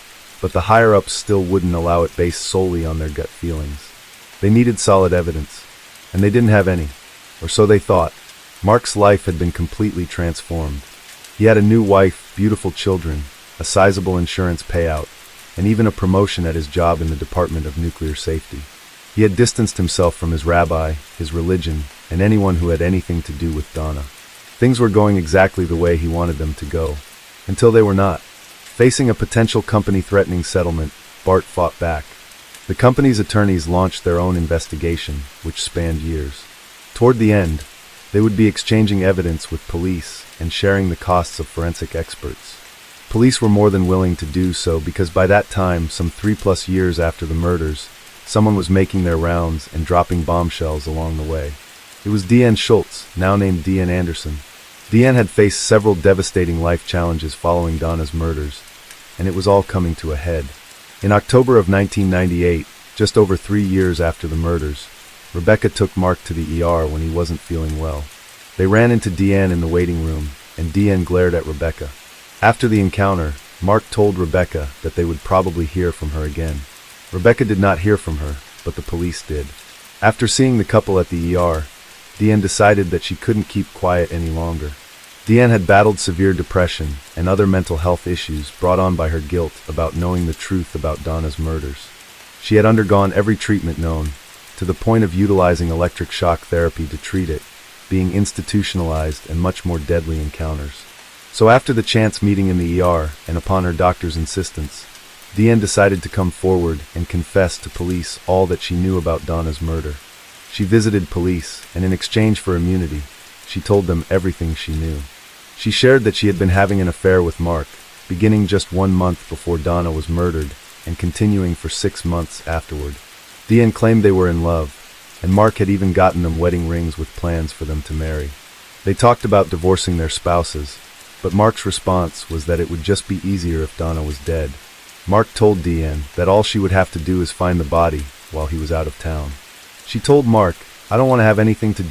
[SPEAKER 1] but the higher-ups still wouldn't allow it based solely on their gut feelings. They needed solid evidence, and they didn't have any, or so they thought. Mark's life had been completely transformed. He had a new wife, beautiful children, a sizable insurance payout, and even a promotion at his job in the Department of Nuclear Safety. He had distanced himself from his rabbi, his religion, and anyone who had anything to do with Donna. Things were going exactly the way he wanted them to go, until they were not. Facing a potential company-threatening settlement, Bart fought back. The company's attorneys launched their own investigation, which spanned years. Toward the end, they would be exchanging evidence with police and sharing the costs of forensic experts. Police were more than willing to do so because by that time, some 3+ years after the murders, someone was making their rounds and dropping bombshells along the way. It was Deanne Schultz, now named Deanne Anderson. Deanne had faced several devastating life challenges following Donna's murders, and it was all coming to a head. In October of 1998, just over 3 years after the murders, Rebecca took Mark to the ER when he wasn't feeling well. They ran into Deanne in the waiting room, and Deanne glared at Rebecca. After the encounter, Mark told Rebecca that they would probably hear from her again. Rebecca did not hear from her, but the police did. After seeing the couple at the ER, Deanne decided that she couldn't keep quiet any longer. Deanne had battled severe depression and other mental health issues brought on by her guilt about knowing the truth about Donna's murders. She had undergone every treatment known, to the point of utilizing electric shock therapy to treat it, being institutionalized and much more deadly encounters. So after the chance meeting in the ER, and upon her doctor's insistence, Deanne decided to come forward and confess to police all that she knew about Donna's murder. She visited police, and in exchange for immunity, she told them everything she knew. She shared that she had been having an affair with Mark, beginning just 1 month before Donna was murdered and continuing for 6 months afterward. Diane claimed they were in love, and Mark had even gotten them wedding rings with plans for them to marry. They talked about divorcing their spouses, but Mark's response was that it would just be easier if Donna was dead. Mark told Diane that all she would have to do is find the body while he was out of town. She told Mark, "I don't want to have anything to